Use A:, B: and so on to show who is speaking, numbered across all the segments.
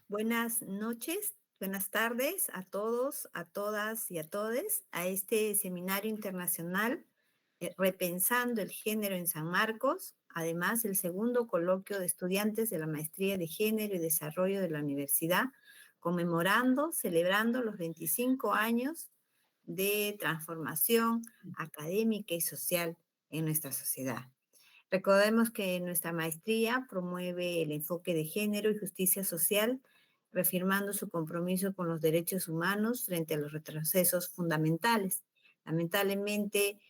A: Buenas noches, buenas tardes a todos, a todas y a todes a este seminario internacional Repensando el Género en San Marcos, además el segundo coloquio de estudiantes de la Maestría de Género y Desarrollo de la Universidad, conmemorando, celebrando los 25 años de transformación académica y social en nuestra sociedad. Recordemos que nuestra maestría promueve el enfoque de género y justicia social, reafirmando su compromiso con los derechos humanos frente a los retrocesos fundamentales. Lamentablemente,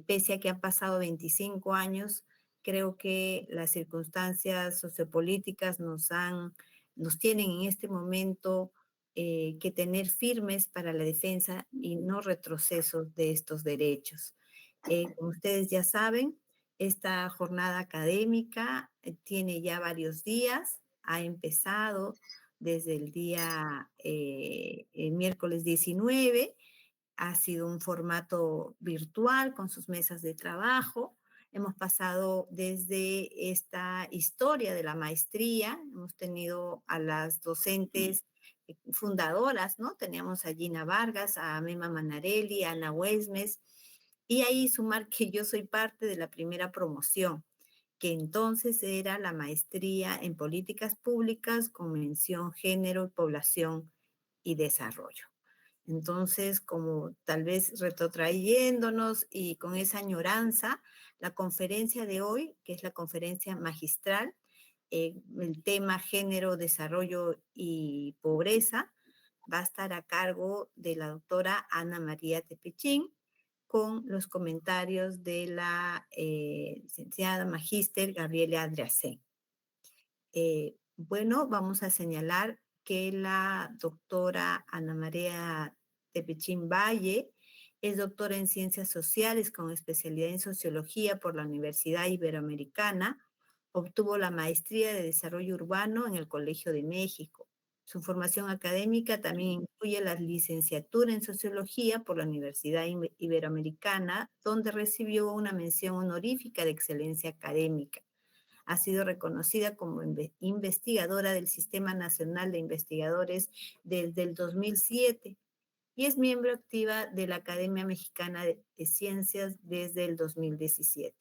A: pese a que han pasado 25 años, creo que las circunstancias sociopolíticas nos tienen en este momento que tener firmes para la defensa y no retrocesos de estos derechos. Como ustedes ya saben, esta jornada académica tiene ya varios días, ha empezado desde el día el miércoles 19, ha sido un formato virtual con sus mesas de trabajo. Hemos pasado desde esta historia de la maestría, hemos tenido a las docentes fundadoras, ¿no? Teníamos a Gina Vargas, a Mema Manarelli, a Ana Huesmes, y ahí sumar que yo soy parte de la primera promoción, que entonces era la maestría en políticas públicas con mención género, población y desarrollo. Entonces, como tal vez retrotrayéndonos y con esa añoranza, la conferencia de hoy, que es la conferencia magistral, el tema género, desarrollo y pobreza, va a estar a cargo de la doctora Ana María Tepechín, con los comentarios de la licenciada magíster Gabriela Andreasen. Bueno, vamos a señalar que la doctora Ana María Tepechín Valle es doctora en Ciencias Sociales con especialidad en Sociología por la Universidad Iberoamericana. Obtuvo la maestría de Desarrollo Urbano en el Colegio de México. Su formación académica también incluye la licenciatura en Sociología por la Universidad Iberoamericana, donde recibió una mención honorífica de excelencia académica. Ha sido reconocida como investigadora del Sistema Nacional de Investigadores desde el 2007 y es miembro activa de la Academia Mexicana de Ciencias desde el 2017.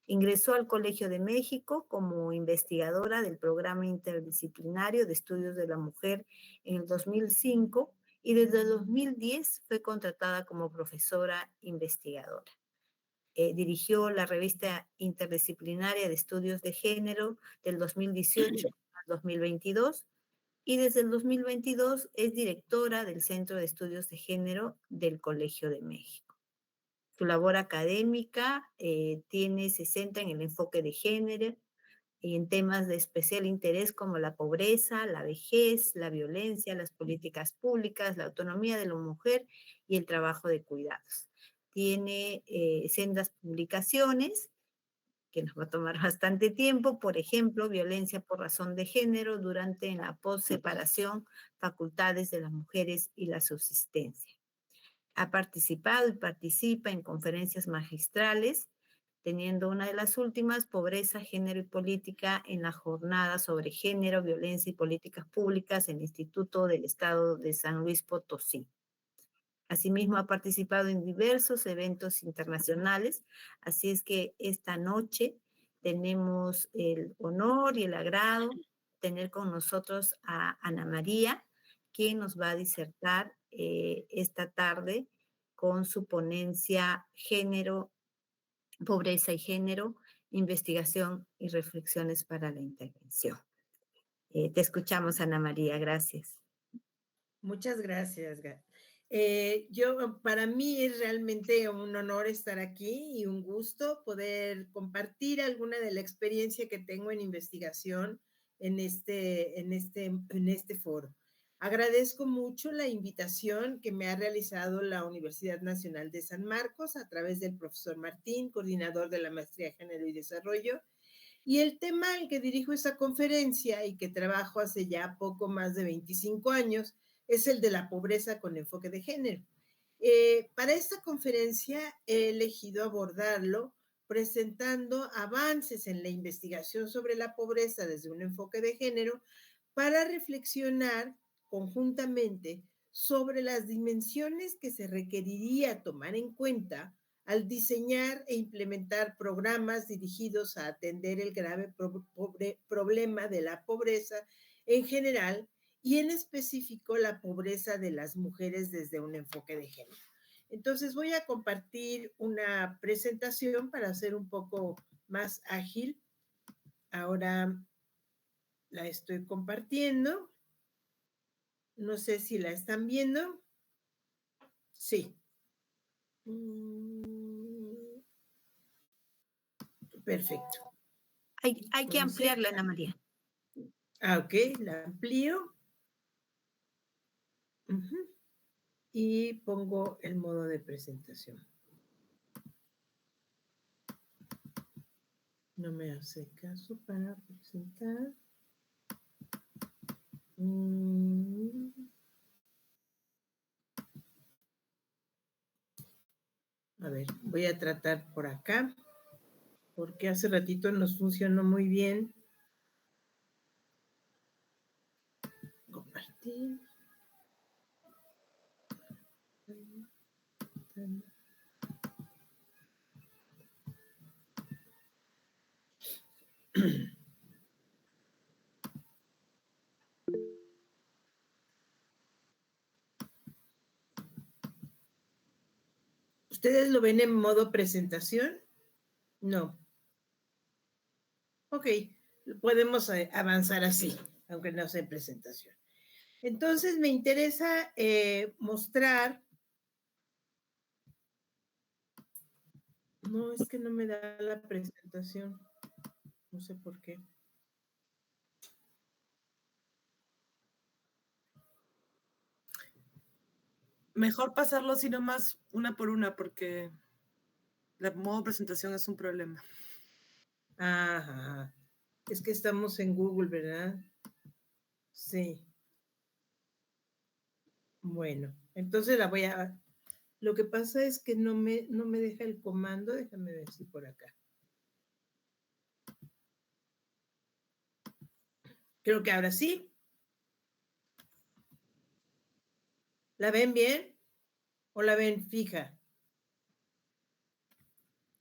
A: Ingresó al Colegio de México como investigadora del Programa Interdisciplinario de Estudios de la Mujer en el 2005 y desde el 2010 fue contratada como profesora investigadora. Dirigió la revista interdisciplinaria de estudios de género del 2018 al 2022 y desde el 2022 es directora del Centro de Estudios de Género del Colegio de México. Su labor académica se centra en el enfoque de género y en temas de especial interés como la pobreza, la vejez, la violencia, las políticas públicas, la autonomía de la mujer y el trabajo de cuidados. Tiene sendas publicaciones que nos va a tomar bastante tiempo, por ejemplo, violencia por razón de género durante la posseparación, facultades de las mujeres y la subsistencia. Ha participado y participa en conferencias magistrales, teniendo una de las últimas, Pobreza, Género y Política, en la jornada sobre género, violencia y políticas públicas en el Instituto del Estado de San Luis Potosí. Asimismo, ha participado en diversos eventos internacionales, así es que esta noche tenemos el honor y el agrado de tener con nosotros a Ana María, quien nos va a disertar esta tarde con su ponencia Género, Pobreza y Género, Investigación y Reflexiones para la Intervención. Te escuchamos, Ana María, gracias.
B: Muchas gracias, Gat. Para mí es realmente un honor estar aquí y un gusto poder compartir alguna de la experiencia que tengo en investigación en este foro. Agradezco mucho la invitación que me ha realizado la Universidad Nacional de San Marcos a través del profesor Martín, coordinador de la Maestría de Género y Desarrollo, y el tema al que dirijo esta conferencia y que trabajo hace ya poco más de 25 años es el de la pobreza con enfoque de género. Para esta conferencia he elegido abordarlo presentando avances en la investigación sobre la pobreza desde un enfoque de género, para reflexionar conjuntamente sobre las dimensiones que se requeriría tomar en cuenta al diseñar e implementar programas dirigidos a atender el grave problema de la pobreza en general y en específico la pobreza de las mujeres desde un enfoque de género. Entonces voy a compartir una presentación para hacer un poco más ágil. Ahora la estoy compartiendo. No sé si la están viendo. Sí. Perfecto.
A: Hay que ampliarla, Ana María.
B: Ok, la amplío. Y pongo el modo de presentación. No me hace caso para presentar. A ver, voy a tratar por acá, porque hace ratito nos funcionó muy bien. Compartir. ¿Ustedes lo ven en modo presentación? No. Ok, podemos avanzar así, aunque no sea presentación. Entonces me interesa mostrar. No, es que no me da la presentación. No sé por qué.
C: Mejor pasarlo así nomás una por una, porque el modo presentación es un problema.
B: Ajá. Es que estamos en Google, ¿verdad? Sí. Bueno, entonces la voy a... Lo que pasa es que no me deja el comando. Déjame ver si por acá. Creo que ahora sí. ¿La ven bien? ¿O la ven fija?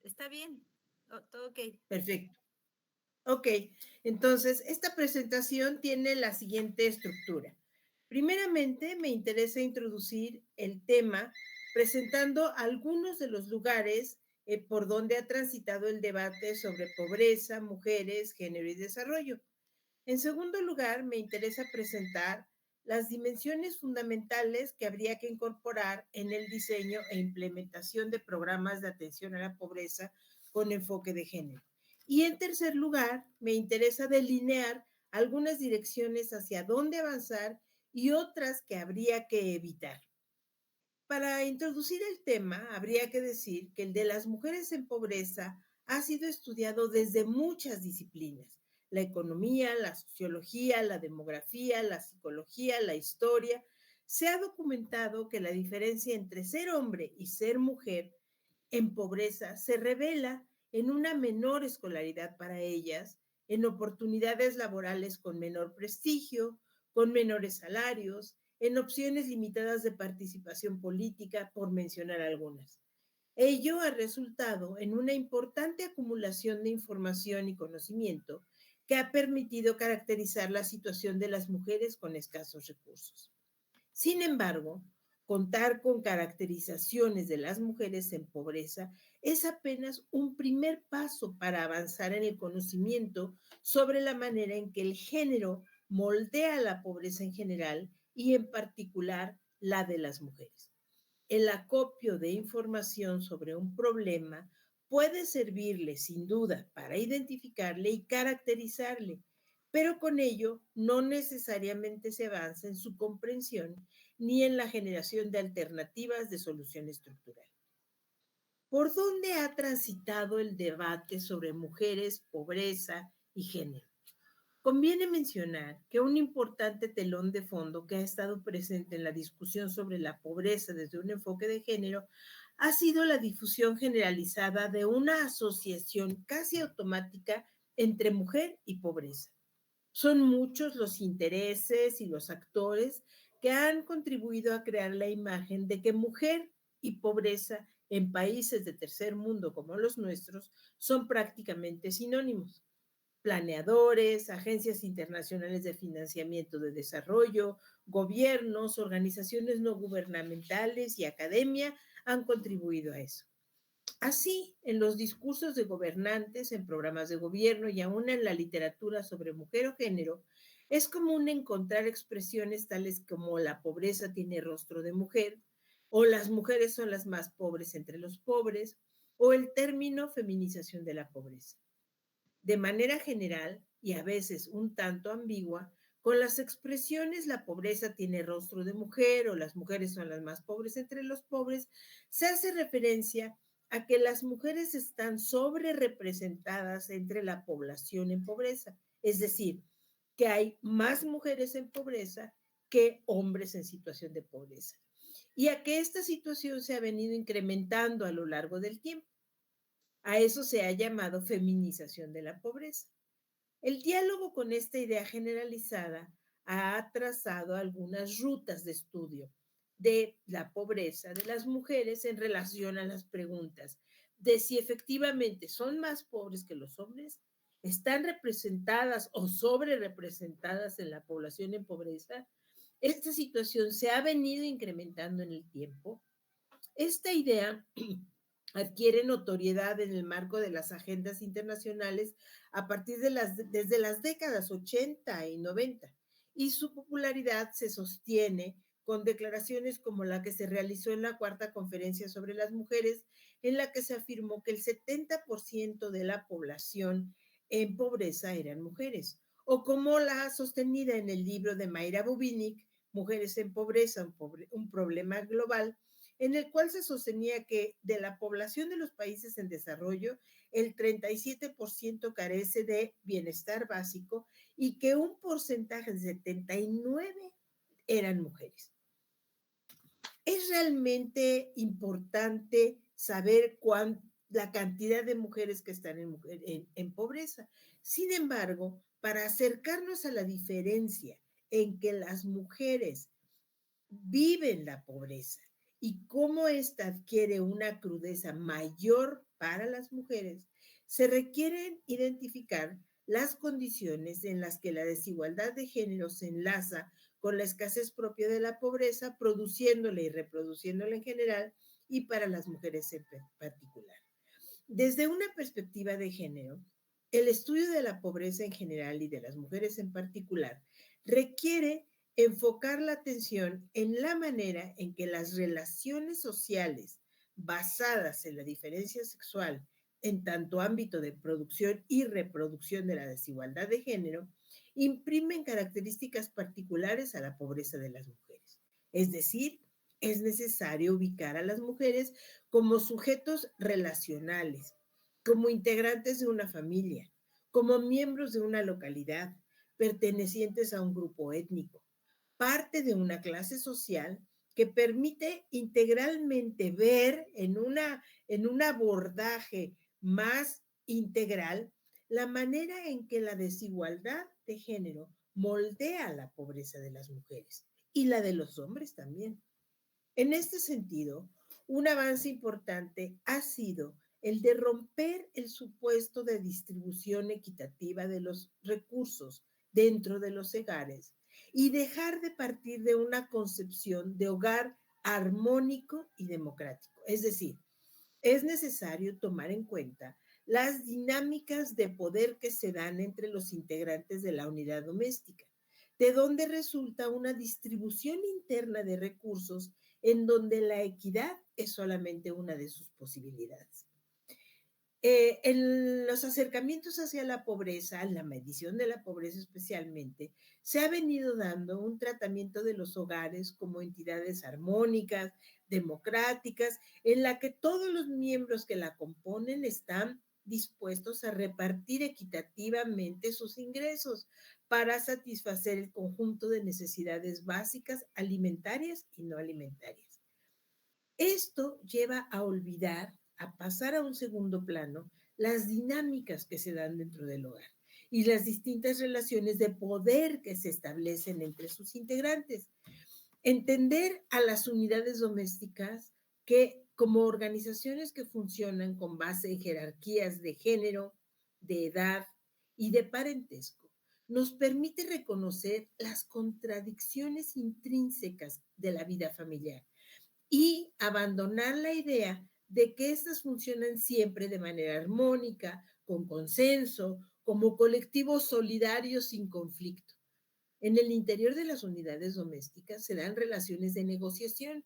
A: Está bien. Todo ok.
B: Perfecto. Ok, entonces esta presentación tiene la siguiente estructura. Primeramente, me interesa introducir el tema presentando algunos de los lugares por donde ha transitado el debate sobre pobreza, mujeres, género y desarrollo. En segundo lugar, me interesa presentar las dimensiones fundamentales que habría que incorporar en el diseño e implementación de programas de atención a la pobreza con enfoque de género. Y en tercer lugar, me interesa delinear algunas direcciones hacia dónde avanzar y otras que habría que evitar. Para introducir el tema, habría que decir que el de las mujeres en pobreza ha sido estudiado desde muchas disciplinas: la economía, la sociología, la demografía, la psicología, la historia. Se ha documentado que la diferencia entre ser hombre y ser mujer en pobreza se revela en una menor escolaridad para ellas, en oportunidades laborales con menor prestigio, con menores salarios, en opciones limitadas de participación política, por mencionar algunas. Ello ha resultado en una importante acumulación de información y conocimiento que ha permitido caracterizar la situación de las mujeres con escasos recursos. Sin embargo, contar con caracterizaciones de las mujeres en pobreza es apenas un primer paso para avanzar en el conocimiento sobre la manera en que el género moldea la pobreza en general y en particular la de las mujeres. El acopio de información sobre un problema puede servirle sin duda para identificarle y caracterizarle, pero con ello no necesariamente se avanza en su comprensión ni en la generación de alternativas de solución estructural. ¿Por dónde ha transitado el debate sobre mujeres, pobreza y género? Conviene mencionar que un importante telón de fondo que ha estado presente en la discusión sobre la pobreza desde un enfoque de género ha sido la difusión generalizada de una asociación casi automática entre mujer y pobreza. Son muchos los intereses y los actores que han contribuido a crear la imagen de que mujer y pobreza en países de tercer mundo como los nuestros son prácticamente sinónimos. Planeadores, agencias internacionales de financiamiento de desarrollo, gobiernos, organizaciones no gubernamentales y academia han contribuido a eso. Así, en los discursos de gobernantes, en programas de gobierno y aún en la literatura sobre mujer o género, es común encontrar expresiones tales como la pobreza tiene rostro de mujer, o las mujeres son las más pobres entre los pobres, o el término feminización de la pobreza. De manera general, y a veces un tanto ambigua, con las expresiones la pobreza tiene rostro de mujer o las mujeres son las más pobres entre los pobres, se hace referencia a que las mujeres están sobre representadas entre la población en pobreza, es decir, que hay más mujeres en pobreza que hombres en situación de pobreza, y a que esta situación se ha venido incrementando a lo largo del tiempo. A eso se ha llamado feminización de la pobreza. El diálogo con esta idea generalizada ha trazado algunas rutas de estudio de la pobreza de las mujeres en relación a las preguntas de si efectivamente son más pobres que los hombres, están representadas o sobre representadas en la población en pobreza. Esta situación se ha venido incrementando en el tiempo. Esta idea adquiere notoriedad en el marco de las agendas internacionales a partir desde las décadas 80 y 90, y su popularidad se sostiene con declaraciones como la que se realizó en la Cuarta Conferencia sobre las Mujeres, en la que se afirmó que el 70% de la población en pobreza eran mujeres, o como la sostenida en el libro de Mayra Bubinic, Mujeres en Pobreza, un problema global, en el cual se sostenía que de la población de los países en desarrollo, el 37% carece de bienestar básico y que un porcentaje de 79 eran mujeres. Es realmente importante saber la cantidad de mujeres que están en pobreza. Sin embargo, para acercarnos a la diferencia en que las mujeres viven la pobreza y cómo ésta adquiere una crudeza mayor para las mujeres, se requieren identificar las condiciones en las que la desigualdad de género se enlaza con la escasez propia de la pobreza, produciéndola y reproduciéndola en general y para las mujeres en particular. Desde una perspectiva de género, el estudio de la pobreza en general y de las mujeres en particular requiere enfocar la atención en la manera en que las relaciones sociales basadas en la diferencia sexual en tanto ámbito de producción y reproducción de la desigualdad de género imprimen características particulares a la pobreza de las mujeres. Es decir, es necesario ubicar a las mujeres como sujetos relacionales, como integrantes de una familia, como miembros de una localidad, pertenecientes a un grupo étnico, parte de una clase social que permite integralmente ver en un abordaje más integral la manera en que la desigualdad de género moldea la pobreza de las mujeres y la de los hombres también. En este sentido, un avance importante ha sido el de romper el supuesto de distribución equitativa de los recursos dentro de los hogares y dejar de partir de una concepción de hogar armónico y democrático. Es decir, es necesario tomar en cuenta las dinámicas de poder que se dan entre los integrantes de la unidad doméstica, de donde resulta una distribución interna de recursos en donde la equidad es solamente una de sus posibilidades. En los acercamientos hacia la pobreza, la medición de la pobreza especialmente, se ha venido dando un tratamiento de los hogares como entidades armónicas, democráticas, en la que todos los miembros que la componen están dispuestos a repartir equitativamente sus ingresos para satisfacer el conjunto de necesidades básicas alimentarias y no alimentarias. Esto lleva a olvidar, a pasar a un segundo plano, las dinámicas que se dan dentro del hogar y las distintas relaciones de poder que se establecen entre sus integrantes. Entender a las unidades domésticas que como organizaciones que funcionan con base en jerarquías de género, de edad y de parentesco, nos permite reconocer las contradicciones intrínsecas de la vida familiar y abandonar la idea de que éstas funcionan siempre de manera armónica, con consenso, como colectivos solidarios sin conflicto. En el interior de las unidades domésticas se dan relaciones de negociación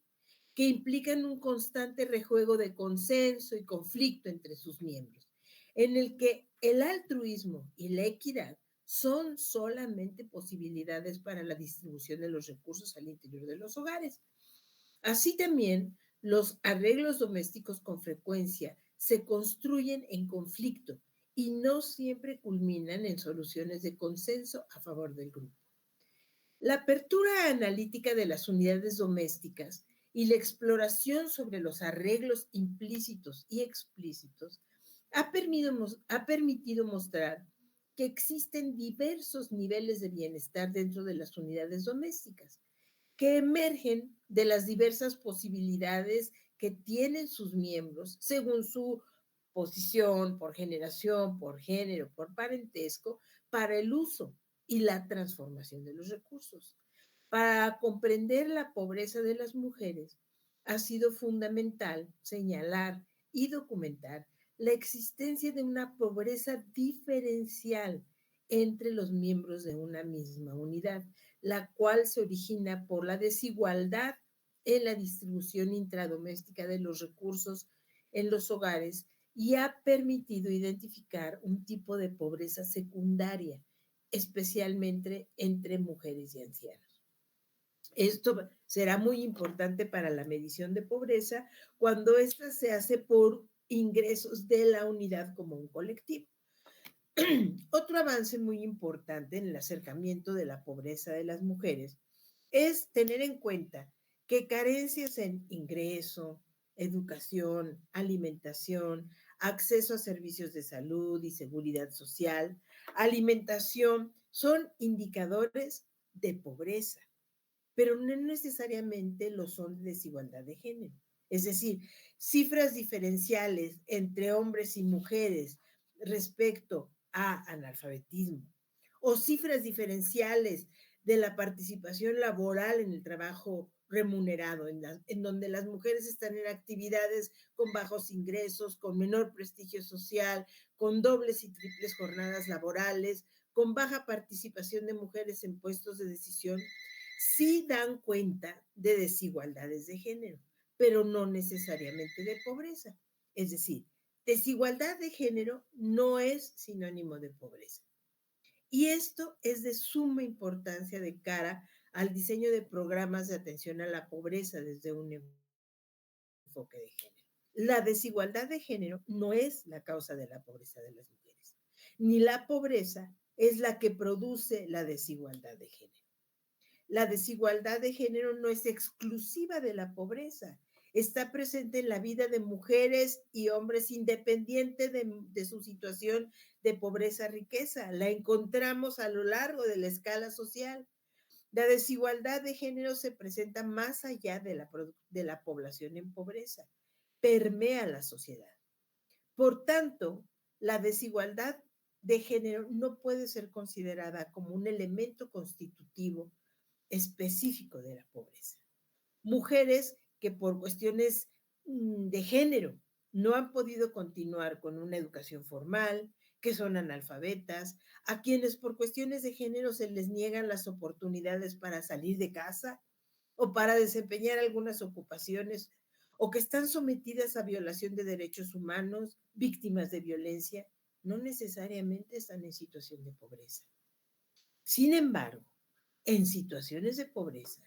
B: que implican un constante rejuego de consenso y conflicto entre sus miembros, en el que el altruismo y la equidad son solamente posibilidades para la distribución de los recursos al interior de los hogares. Así también, los arreglos domésticos con frecuencia se construyen en conflicto y no siempre culminan en soluciones de consenso a favor del grupo. La apertura analítica de las unidades domésticas y la exploración sobre los arreglos implícitos y explícitos ha permitido mostrar que existen diversos niveles de bienestar dentro de las unidades domésticas, que emergen de las diversas posibilidades que tienen sus miembros según su posición, por generación, por género, por parentesco, para el uso y la transformación de los recursos. Para comprender la pobreza de las mujeres, ha sido fundamental señalar y documentar la existencia de una pobreza diferencial entre los miembros de una misma unidad, la cual se origina por la desigualdad en la distribución intradoméstica de los recursos en los hogares y ha permitido identificar un tipo de pobreza secundaria, especialmente entre mujeres y ancianos. Esto será muy importante para la medición de pobreza cuando ésta se hace por ingresos de la unidad como un colectivo. Otro avance muy importante en el acercamiento de la pobreza de las mujeres es tener en cuenta que carencias en ingreso, educación, alimentación, acceso a servicios de salud y seguridad social, alimentación, son indicadores de pobreza, pero no necesariamente lo son de desigualdad de género. Es decir, cifras diferenciales entre hombres y mujeres respecto a analfabetismo o cifras diferenciales de la participación laboral en el trabajo remunerado, en donde las mujeres están en actividades con bajos ingresos, con menor prestigio social, con dobles y triples jornadas laborales, con baja participación de mujeres en puestos de decisión, sí dan cuenta de desigualdades de género, pero no necesariamente de pobreza. Es decir, desigualdad de género no es sinónimo de pobreza. Y esto es de suma importancia de cara al diseño de programas de atención a la pobreza desde un enfoque de género. La desigualdad de género no es la causa de la pobreza de las mujeres, ni la pobreza es la que produce la desigualdad de género. La desigualdad de género no es exclusiva de la pobreza, está presente en la vida de mujeres y hombres independiente de su situación de pobreza-riqueza. La encontramos a lo largo de la escala social. La desigualdad de género se presenta más allá de la población en pobreza, permea la sociedad. Por tanto, la desigualdad de género no puede ser considerada como un elemento constitutivo específico de la pobreza. Mujeres que por cuestiones de género no han podido continuar con una educación formal, que son analfabetas, a quienes por cuestiones de género se les niegan las oportunidades para salir de casa o para desempeñar algunas ocupaciones, o que están sometidas a violación de derechos humanos, víctimas de violencia, no necesariamente están en situación de pobreza. Sin embargo, en situaciones de pobreza,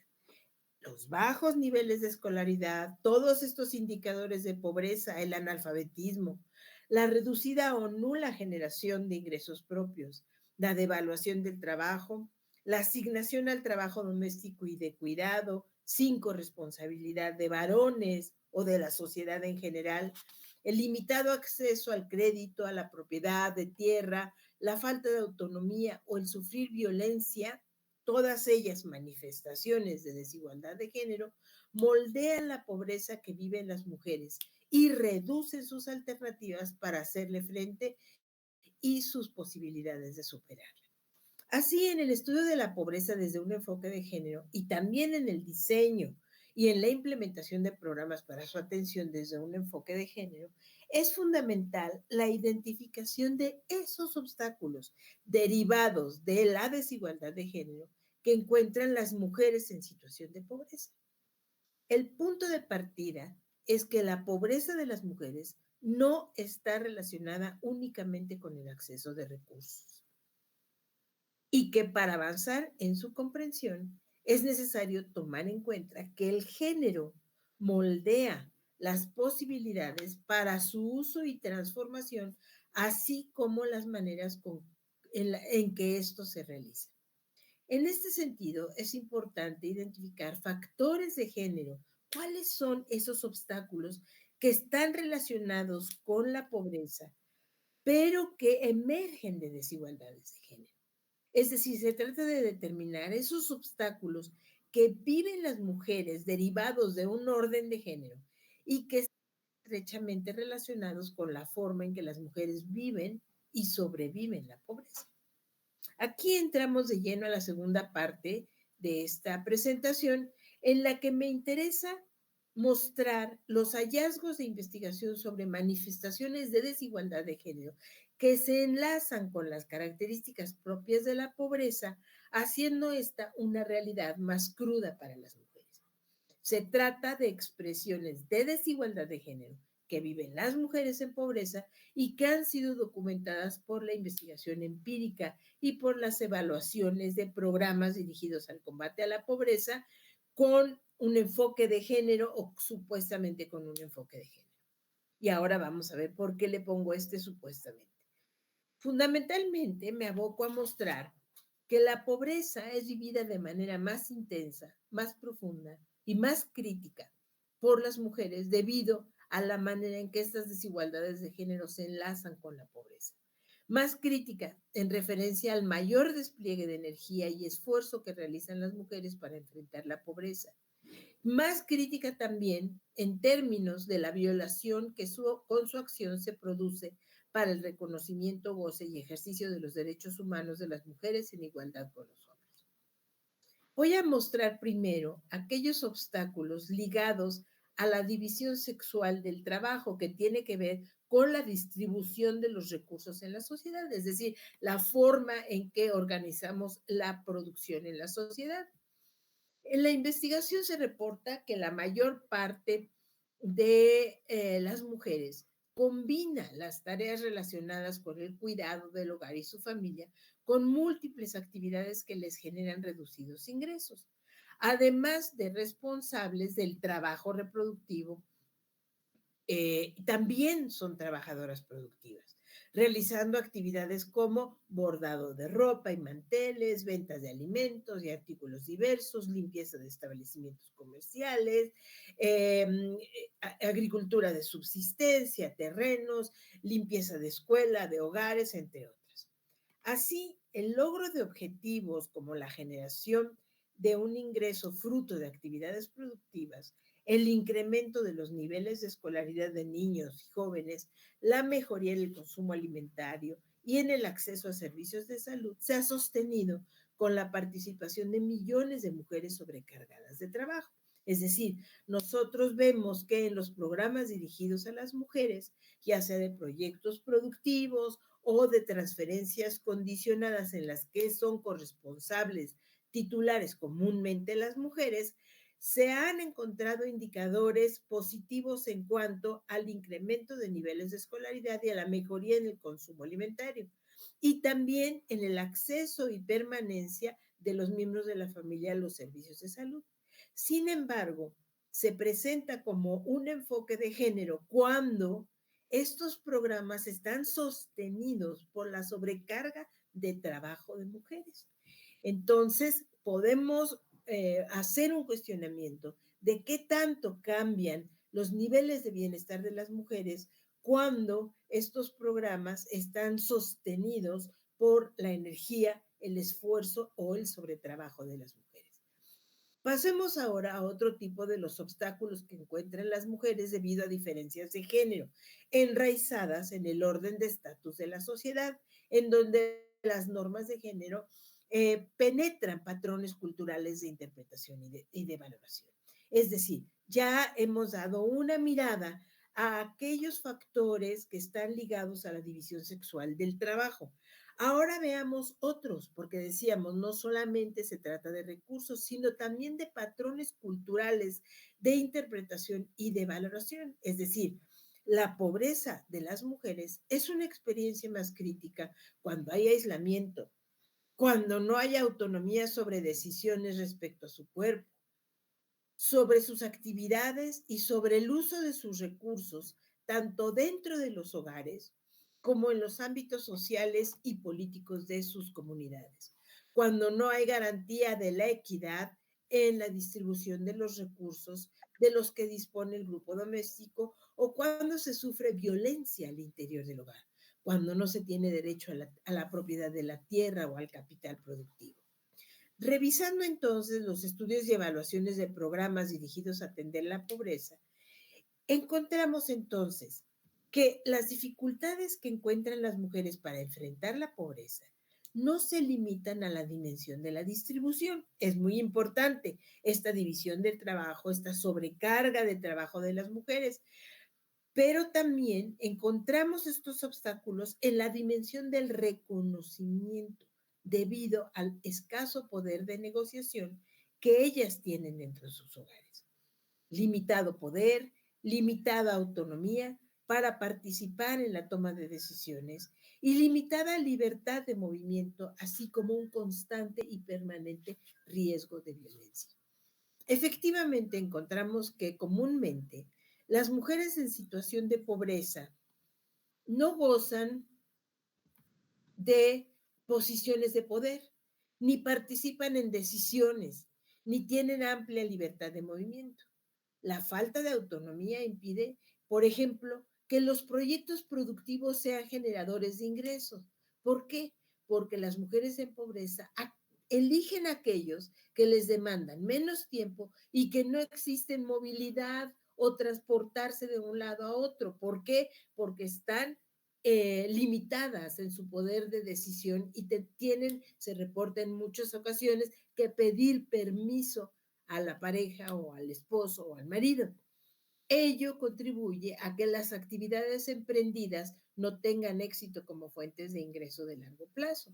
B: los bajos niveles de escolaridad, todos estos indicadores de pobreza, el analfabetismo, la reducida o nula generación de ingresos propios, la devaluación del trabajo, la asignación al trabajo doméstico y de cuidado sin corresponsabilidad de varones o de la sociedad en general, el limitado acceso al crédito, a la propiedad de tierra, la falta de autonomía o el sufrir violencia, todas ellas manifestaciones de desigualdad de género, moldean la pobreza que viven las mujeres y reducen sus alternativas para hacerle frente y sus posibilidades de superarla. Así, en el estudio de la pobreza desde un enfoque de género y también en el diseño y en la implementación de programas para su atención desde un enfoque de género, es fundamental la identificación de esos obstáculos derivados de la desigualdad de género que encuentran las mujeres en situación de pobreza. El punto de partida es que la pobreza de las mujeres no está relacionada únicamente con el acceso de recursos y que para avanzar en su comprensión es necesario tomar en cuenta que el género moldea las posibilidades para su uso y transformación, así como las maneras en que esto se realiza. En este sentido, es importante identificar factores de género. ¿Cuáles son esos obstáculos que están relacionados con la pobreza, pero que emergen de desigualdades de género? Es decir, se trata de determinar esos obstáculos que viven las mujeres derivados de un orden de género y que están estrechamente relacionados con la forma en que las mujeres viven y sobreviven la pobreza. Aquí entramos de lleno a la segunda parte de esta presentación, en la que me interesa mostrar los hallazgos de investigación sobre manifestaciones de desigualdad de género que se enlazan con las características propias de la pobreza, haciendo esta una realidad más cruda para las mujeres. Se trata de expresiones de desigualdad de género que viven las mujeres en pobreza y que han sido documentadas por la investigación empírica y por las evaluaciones de programas dirigidos al combate a la pobreza con un enfoque de género o supuestamente con un enfoque de género. Y ahora vamos a ver por qué le pongo este supuestamente. Fundamentalmente me aboco a mostrar que la pobreza es vivida de manera más intensa, más profunda y más crítica por las mujeres debido a la manera en que estas desigualdades de género se enlazan con la pobreza. Más crítica en referencia al mayor despliegue de energía y esfuerzo que realizan las mujeres para enfrentar la pobreza. Más crítica también en términos de la violación que con su acción se produce para el reconocimiento, goce y ejercicio de los derechos humanos de las mujeres en igualdad con los hombres. Voy a mostrar primero aquellos obstáculos ligados a la división sexual del trabajo que tiene que ver con la distribución de los recursos en la sociedad, es decir, la forma en que organizamos la producción en la sociedad. En la investigación se reporta que la mayor parte de las mujeres combina las tareas relacionadas con el cuidado del hogar y su familia con múltiples actividades que les generan reducidos ingresos, además de responsables del trabajo reproductivo. También son trabajadoras productivas, realizando actividades como bordado de ropa y manteles, ventas de alimentos y artículos diversos, limpieza de establecimientos comerciales, agricultura de subsistencia, terrenos, limpieza de escuela, de hogares, entre otras. Así, el logro de objetivos como la generación de un ingreso fruto de actividades productivas, el incremento de los niveles de escolaridad de niños y jóvenes, la mejoría en el consumo alimentario y en el acceso a servicios de salud se ha sostenido con la participación de millones de mujeres sobrecargadas de trabajo. Es decir, nosotros vemos que en los programas dirigidos a las mujeres, ya sea de proyectos productivos o de transferencias condicionadas en las que son corresponsables titulares comúnmente las mujeres, se han encontrado indicadores positivos en cuanto al incremento de niveles de escolaridad y a la mejoría en el consumo alimentario, y también en el acceso y permanencia de los miembros de la familia a los servicios de salud. Sin embargo, se presenta como un enfoque de género cuando estos programas están sostenidos por la sobrecarga de trabajo de mujeres. Entonces, podemos hacer un cuestionamiento de qué tanto cambian los niveles de bienestar de las mujeres cuando estos programas están sostenidos por la energía, el esfuerzo o el sobretrabajo de las mujeres. Pasemos ahora a otro tipo de los obstáculos que encuentran las mujeres debido a diferencias de género, enraizadas en el orden de estatus de la sociedad, en donde las normas de género penetran patrones culturales de interpretación y de valoración. Es decir, ya hemos dado una mirada a aquellos factores que están ligados a la división sexual del trabajo. Ahora veamos otros, porque decíamos, no solamente se trata de recursos, sino también de patrones culturales de interpretación y de valoración. Es decir, la pobreza de las mujeres es una experiencia más crítica cuando hay aislamiento, cuando no hay autonomía sobre decisiones respecto a su cuerpo, sobre sus actividades y sobre el uso de sus recursos, tanto dentro de los hogares como en los ámbitos sociales y políticos de sus comunidades, cuando no hay garantía de la equidad en la distribución de los recursos de los que dispone el grupo doméstico o cuando se sufre violencia al interior del hogar, cuando no se tiene derecho a la propiedad de la tierra o al capital productivo. Revisando entonces los estudios y evaluaciones de programas dirigidos a atender la pobreza, encontramos entonces que las dificultades que encuentran las mujeres para enfrentar la pobreza no se limitan a la dimensión de la distribución. Es muy importante esta división del trabajo, esta sobrecarga de trabajo de las mujeres, pero también encontramos estos obstáculos en la dimensión del reconocimiento debido al escaso poder de negociación que ellas tienen dentro de sus hogares. Limitado poder, limitada autonomía para participar en la toma de decisiones y limitada libertad de movimiento, así como un constante y permanente riesgo de violencia. Efectivamente, encontramos que comúnmente las mujeres en situación de pobreza no gozan de posiciones de poder, ni participan en decisiones, ni tienen amplia libertad de movimiento. La falta de autonomía impide, por ejemplo, que los proyectos productivos sean generadores de ingresos. ¿Por qué? Porque las mujeres en pobreza eligen aquellos que les demandan menos tiempo y que no existen movilidad o transportarse de un lado a otro. ¿Por qué? Porque están limitadas en su poder de decisión y se reporta en muchas ocasiones, que pedir permiso a la pareja o al esposo o al marido. Ello contribuye a que las actividades emprendidas no tengan éxito como fuentes de ingreso de largo plazo.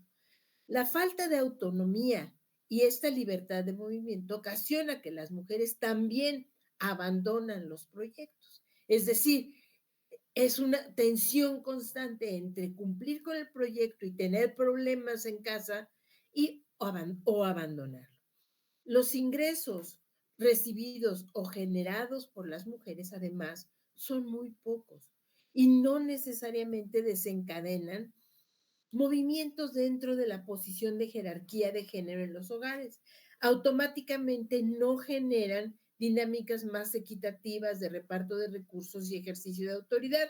B: La falta de autonomía y esta libertad de movimiento ocasiona que las mujeres también abandonan los proyectos. Es decir, es una tensión constante entre cumplir con el proyecto y tener problemas en casa o abandonarlo. Los ingresos recibidos o generados por las mujeres, además, son muy pocos y no necesariamente desencadenan movimientos dentro de la posición de jerarquía de género en los hogares. Automáticamente no generan dinámicas más equitativas de reparto de recursos y ejercicio de autoridad,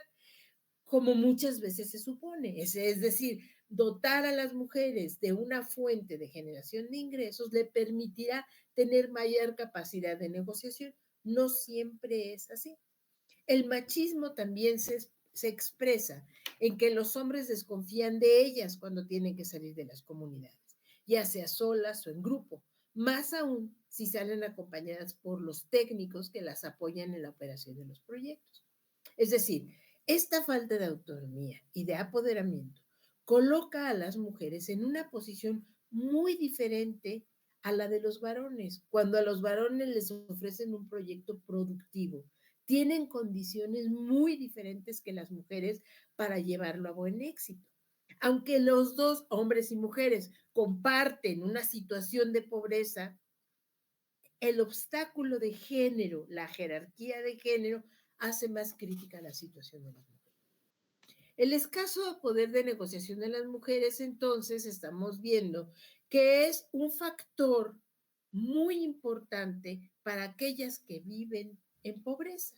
B: como muchas veces se supone. Es decir, dotar a las mujeres de una fuente de generación de ingresos le permitirá tener mayor capacidad de negociación. No siempre es así. El machismo también se expresa en que los hombres desconfían de ellas cuando tienen que salir de las comunidades, ya sea solas o en grupo, más aún si salen acompañadas por los técnicos que las apoyan en la operación de los proyectos. Es decir, esta falta de autonomía y de apoderamiento coloca a las mujeres en una posición muy diferente a la de los varones. Cuando a los varones les ofrecen un proyecto productivo, tienen condiciones muy diferentes que las mujeres para llevarlo a buen éxito. Aunque los dos, hombres y mujeres, comparten una situación de pobreza, el obstáculo de género, la jerarquía de género, hace más crítica la situación de las mujeres. El escaso poder de negociación de las mujeres, entonces, estamos viendo que es un factor muy importante para aquellas que viven en pobreza.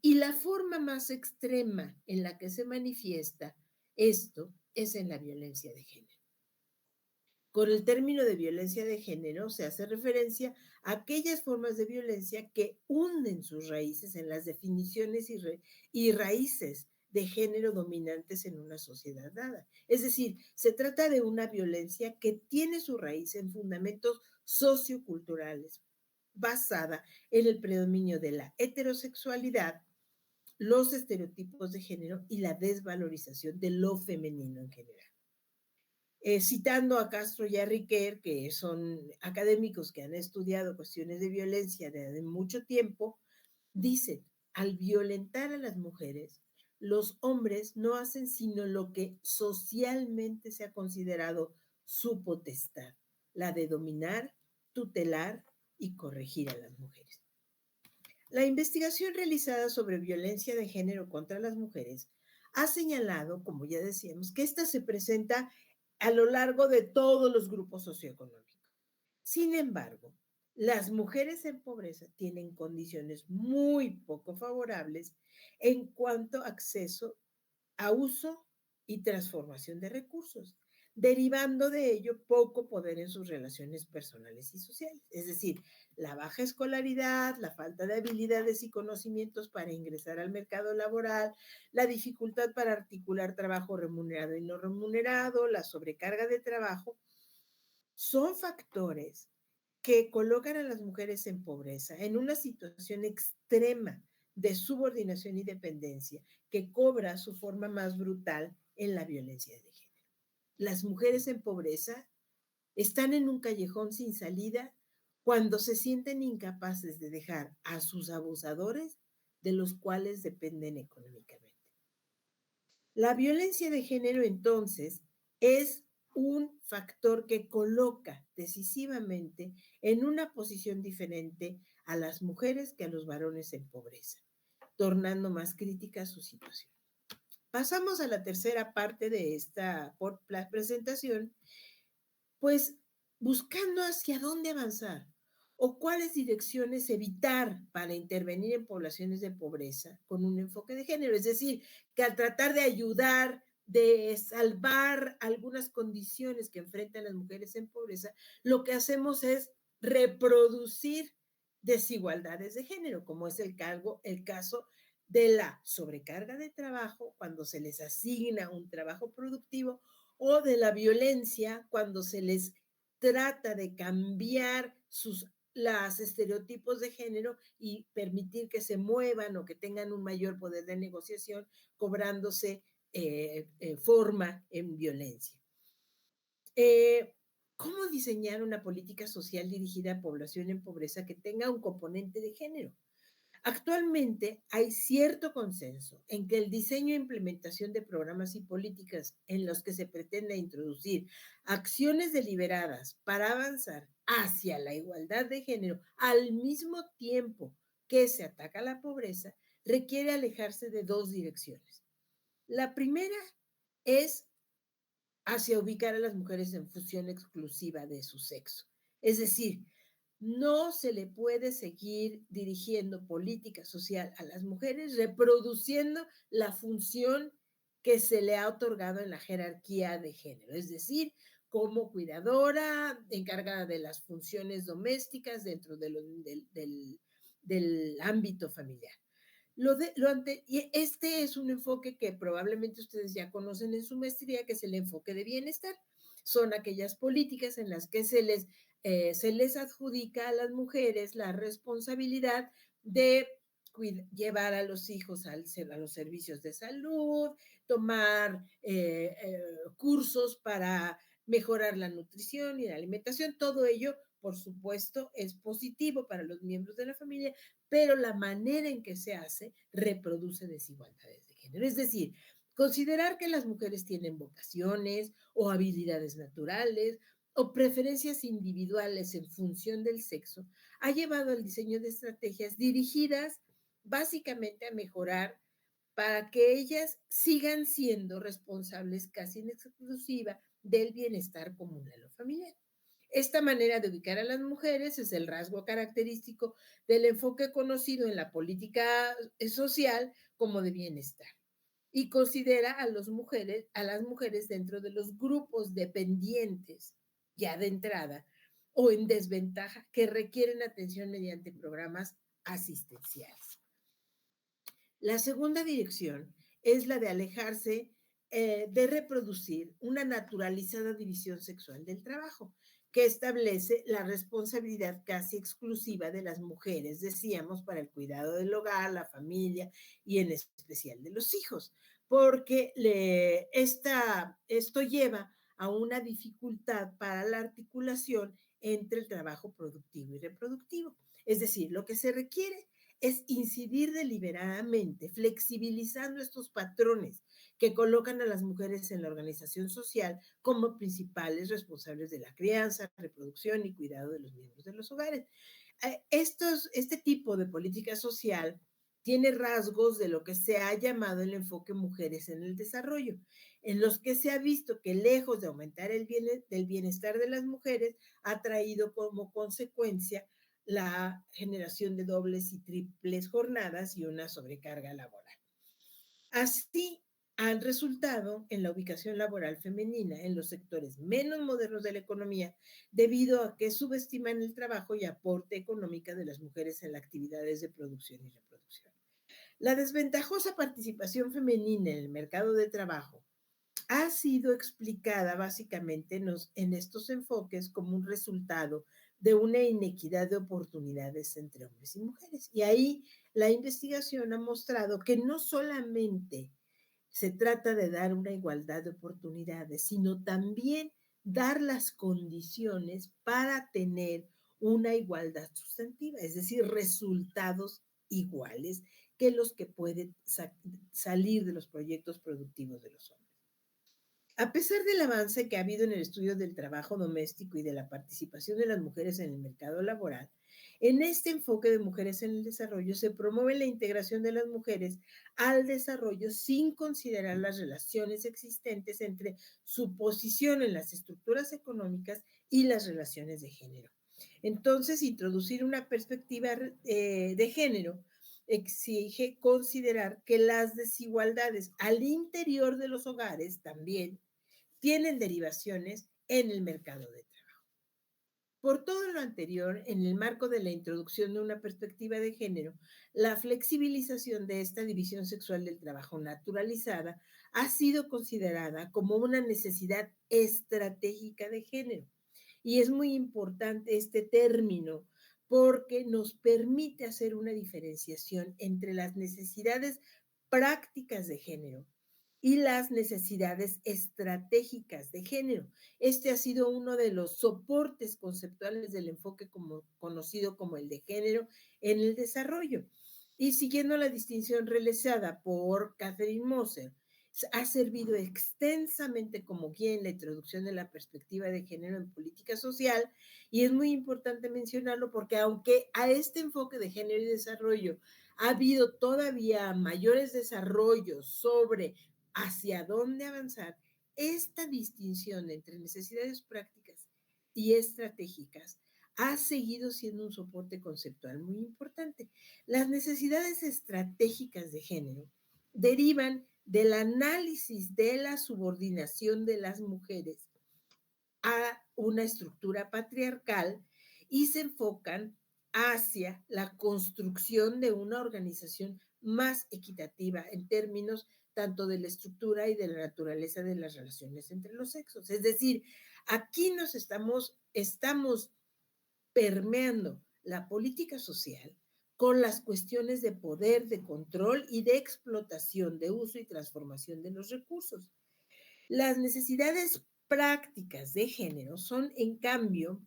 B: Y la forma más extrema en la que se manifiesta esto es en la violencia de género. Con el término de violencia de género se hace referencia a aquellas formas de violencia que hunden sus raíces en las definiciones y raíces de género dominantes en una sociedad dada. Es decir, se trata de una violencia que tiene su raíz en fundamentos socioculturales, basada en el predominio de la heterosexualidad, los estereotipos de género y la desvalorización de lo femenino en general. Citando a Castro y a Riquer, que son académicos que han estudiado cuestiones de violencia desde mucho tiempo, dicen, al violentar a las mujeres, los hombres no hacen sino lo que socialmente se ha considerado su potestad, la de dominar, tutelar y corregir a las mujeres. La investigación realizada sobre violencia de género contra las mujeres ha señalado, como ya decíamos, que esta se presenta a lo largo de todos los grupos socioeconómicos. Sin embargo, las mujeres en pobreza tienen condiciones muy poco favorables en cuanto a acceso a uso y transformación de recursos, derivando de ello poco poder en sus relaciones personales y sociales. Es decir, la baja escolaridad, la falta de habilidades y conocimientos para ingresar al mercado laboral, la dificultad para articular trabajo remunerado y no remunerado, la sobrecarga de trabajo, son factores que colocan a las mujeres en pobreza, en una situación extrema de subordinación y dependencia que cobra su forma más brutal en la violencia de género. Las mujeres en pobreza están en un callejón sin salida cuando se sienten incapaces de dejar a sus abusadores de los cuales dependen económicamente. La violencia de género, entonces, es un factor que coloca decisivamente en una posición diferente a las mujeres que a los varones en pobreza, tornando más crítica su situación. Pasamos a la tercera parte de esta presentación, pues buscando hacia dónde avanzar o cuáles direcciones evitar para intervenir en poblaciones de pobreza con un enfoque de género. Es decir, que al tratar de ayudar, de salvar algunas condiciones que enfrentan las mujeres en pobreza, lo que hacemos es reproducir desigualdades de género, como es el caso de la sobrecarga de trabajo cuando se les asigna un trabajo productivo o de la violencia cuando se les trata de cambiar los estereotipos de género y permitir que se muevan o que tengan un mayor poder de negociación, cobrándose forma en violencia. ¿Cómo diseñar una política social dirigida a población en pobreza que tenga un componente de género? Actualmente hay cierto consenso en que el diseño e implementación de programas y políticas en los que se pretende introducir acciones deliberadas para avanzar hacia la igualdad de género al mismo tiempo que se ataca la pobreza requiere alejarse de dos direcciones. La primera es hacia ubicar a las mujeres en función exclusiva de su sexo. Es decir, no se le puede seguir dirigiendo política social a las mujeres reproduciendo la función que se le ha otorgado en la jerarquía de género, es decir, como cuidadora, encargada de las funciones domésticas dentro del ámbito familiar. Y este es un enfoque que probablemente ustedes ya conocen en su maestría, que es el enfoque de bienestar. Son aquellas políticas en las que se les adjudica a las mujeres la responsabilidad de llevar a los hijos a los servicios de salud, tomar cursos para mejorar la nutrición y la alimentación. Todo ello, por supuesto, es positivo para los miembros de la familia, pero la manera en que se hace reproduce desigualdades de género. Es decir, considerar que las mujeres tienen vocaciones o habilidades naturales o preferencias individuales en función del sexo ha llevado al diseño de estrategias dirigidas básicamente a mejorar para que ellas sigan siendo responsables casi en exclusiva del bienestar común de la familia. Esta manera de ubicar a las mujeres es el rasgo característico del enfoque conocido en la política social como de bienestar y considera a las mujeres dentro de los grupos dependientes ya de entrada, o en desventaja, que requieren atención mediante programas asistenciales. La segunda dirección es la de alejarse de reproducir una naturalizada división sexual del trabajo, que establece la responsabilidad casi exclusiva de las mujeres, decíamos, para el cuidado del hogar, la familia y en especial de los hijos, porque esto lleva a una dificultad para la articulación entre el trabajo productivo y reproductivo. Es decir, lo que se requiere es incidir deliberadamente, flexibilizando estos patrones que colocan a las mujeres en la organización social como principales responsables de la crianza, reproducción y cuidado de los miembros de los hogares. Este tipo de política social tiene rasgos de lo que se ha llamado el enfoque mujeres en el desarrollo, en los que se ha visto que lejos de aumentar el bienestar de las mujeres, ha traído como consecuencia la generación de dobles y triples jornadas y una sobrecarga laboral. Así han resultado en la ubicación laboral femenina en los sectores menos modernos de la economía, debido a que subestiman el trabajo y aporte económico de las mujeres en las actividades de producción y reproducción. La desventajosa participación femenina en el mercado de trabajo ha sido explicada básicamente en estos enfoques como un resultado de una inequidad de oportunidades entre hombres y mujeres. Y ahí la investigación ha mostrado que no solamente se trata de dar una igualdad de oportunidades, sino también dar las condiciones para tener una igualdad sustantiva, es decir, resultados iguales que los que pueden salir de los proyectos productivos de los hombres. A pesar del avance que ha habido en el estudio del trabajo doméstico y de la participación de las mujeres en el mercado laboral, en este enfoque de mujeres en el desarrollo se promueve la integración de las mujeres al desarrollo sin considerar las relaciones existentes entre su posición en las estructuras económicas y las relaciones de género. Entonces, introducir una perspectiva de género exige considerar que las desigualdades al interior de los hogares también tienen derivaciones en el mercado de trabajo. Por todo lo anterior, en el marco de la introducción de una perspectiva de género, la flexibilización de esta división sexual del trabajo naturalizada ha sido considerada como una necesidad estratégica de género. Y es muy importante este término porque nos permite hacer una diferenciación entre las necesidades prácticas de género y las necesidades estratégicas de género. Este ha sido uno de los soportes conceptuales del enfoque conocido como el de género en el desarrollo. Y siguiendo la distinción realizada por Catherine Moser, ha servido extensamente como guía en la introducción de la perspectiva de género en política social, y es muy importante mencionarlo porque aunque a este enfoque de género y desarrollo ha habido todavía mayores desarrollos sobre hacia dónde avanzar, esta distinción entre necesidades prácticas y estratégicas ha seguido siendo un soporte conceptual muy importante. Las necesidades estratégicas de género derivan del análisis de la subordinación de las mujeres a una estructura patriarcal y se enfocan hacia la construcción de una organización más equitativa en términos tanto de la estructura y de la naturaleza de las relaciones entre los sexos. Es decir, aquí nos estamos permeando la política social con las cuestiones de poder, de control y de explotación, de uso y transformación de los recursos. Las necesidades prácticas de género son, en cambio,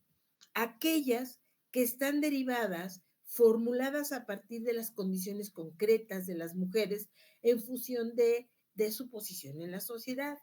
B: aquellas que están derivadas, formuladas a partir de las condiciones concretas de las mujeres en función de su posición en la sociedad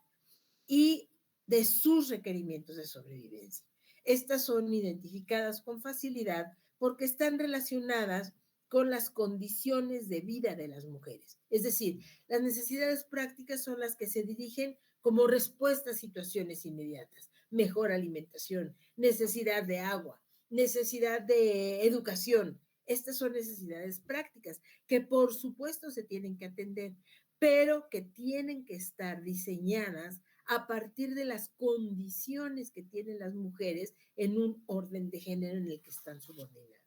B: y de sus requerimientos de sobrevivencia. Estas son identificadas con facilidad porque están relacionadas con las condiciones de vida de las mujeres. Es decir, las necesidades prácticas son las que se dirigen como respuesta a situaciones inmediatas. Mejor alimentación, necesidad de agua, necesidad de educación. Estas son necesidades prácticas que por supuesto se tienen que atender, pero que tienen que estar diseñadas a partir de las condiciones que tienen las mujeres en un orden de género en el que están subordinadas.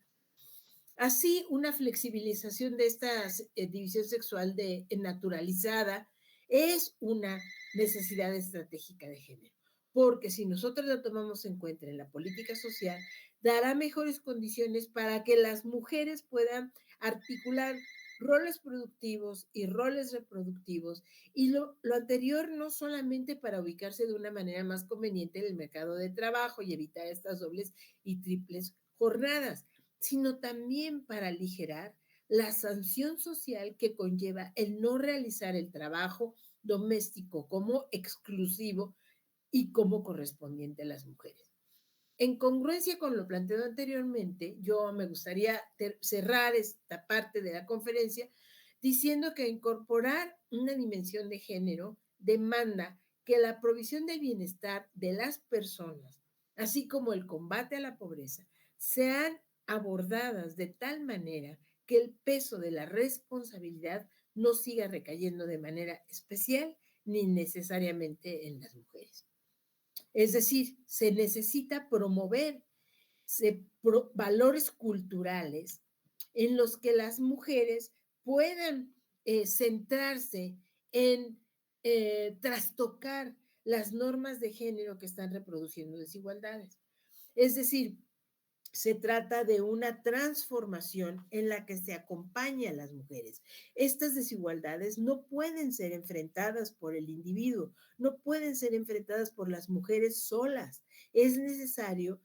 B: Así, una flexibilización de esta división sexual naturalizada es una necesidad estratégica de género, porque si nosotros lo tomamos en cuenta en la política social, dará mejores condiciones para que las mujeres puedan articular roles productivos y roles reproductivos, y lo anterior no solamente para ubicarse de una manera más conveniente en el mercado de trabajo y evitar estas dobles y triples jornadas, sino también para aligerar la sanción social que conlleva el no realizar el trabajo doméstico como exclusivo y como correspondiente a las mujeres. En congruencia con lo planteado anteriormente, yo me gustaría cerrar esta parte de la conferencia diciendo que incorporar una dimensión de género demanda que la provisión del bienestar de las personas, así como el combate a la pobreza, sean abordadas de tal manera que el peso de la responsabilidad no siga recayendo de manera especial ni necesariamente en las mujeres. Es decir, se necesita promover valores culturales en los que las mujeres puedan centrarse en trastocar las normas de género que están reproduciendo desigualdades. Es decir, se trata de una transformación en la que se acompaña a las mujeres. Estas desigualdades no pueden ser enfrentadas por el individuo, no pueden ser enfrentadas por las mujeres solas. Es necesario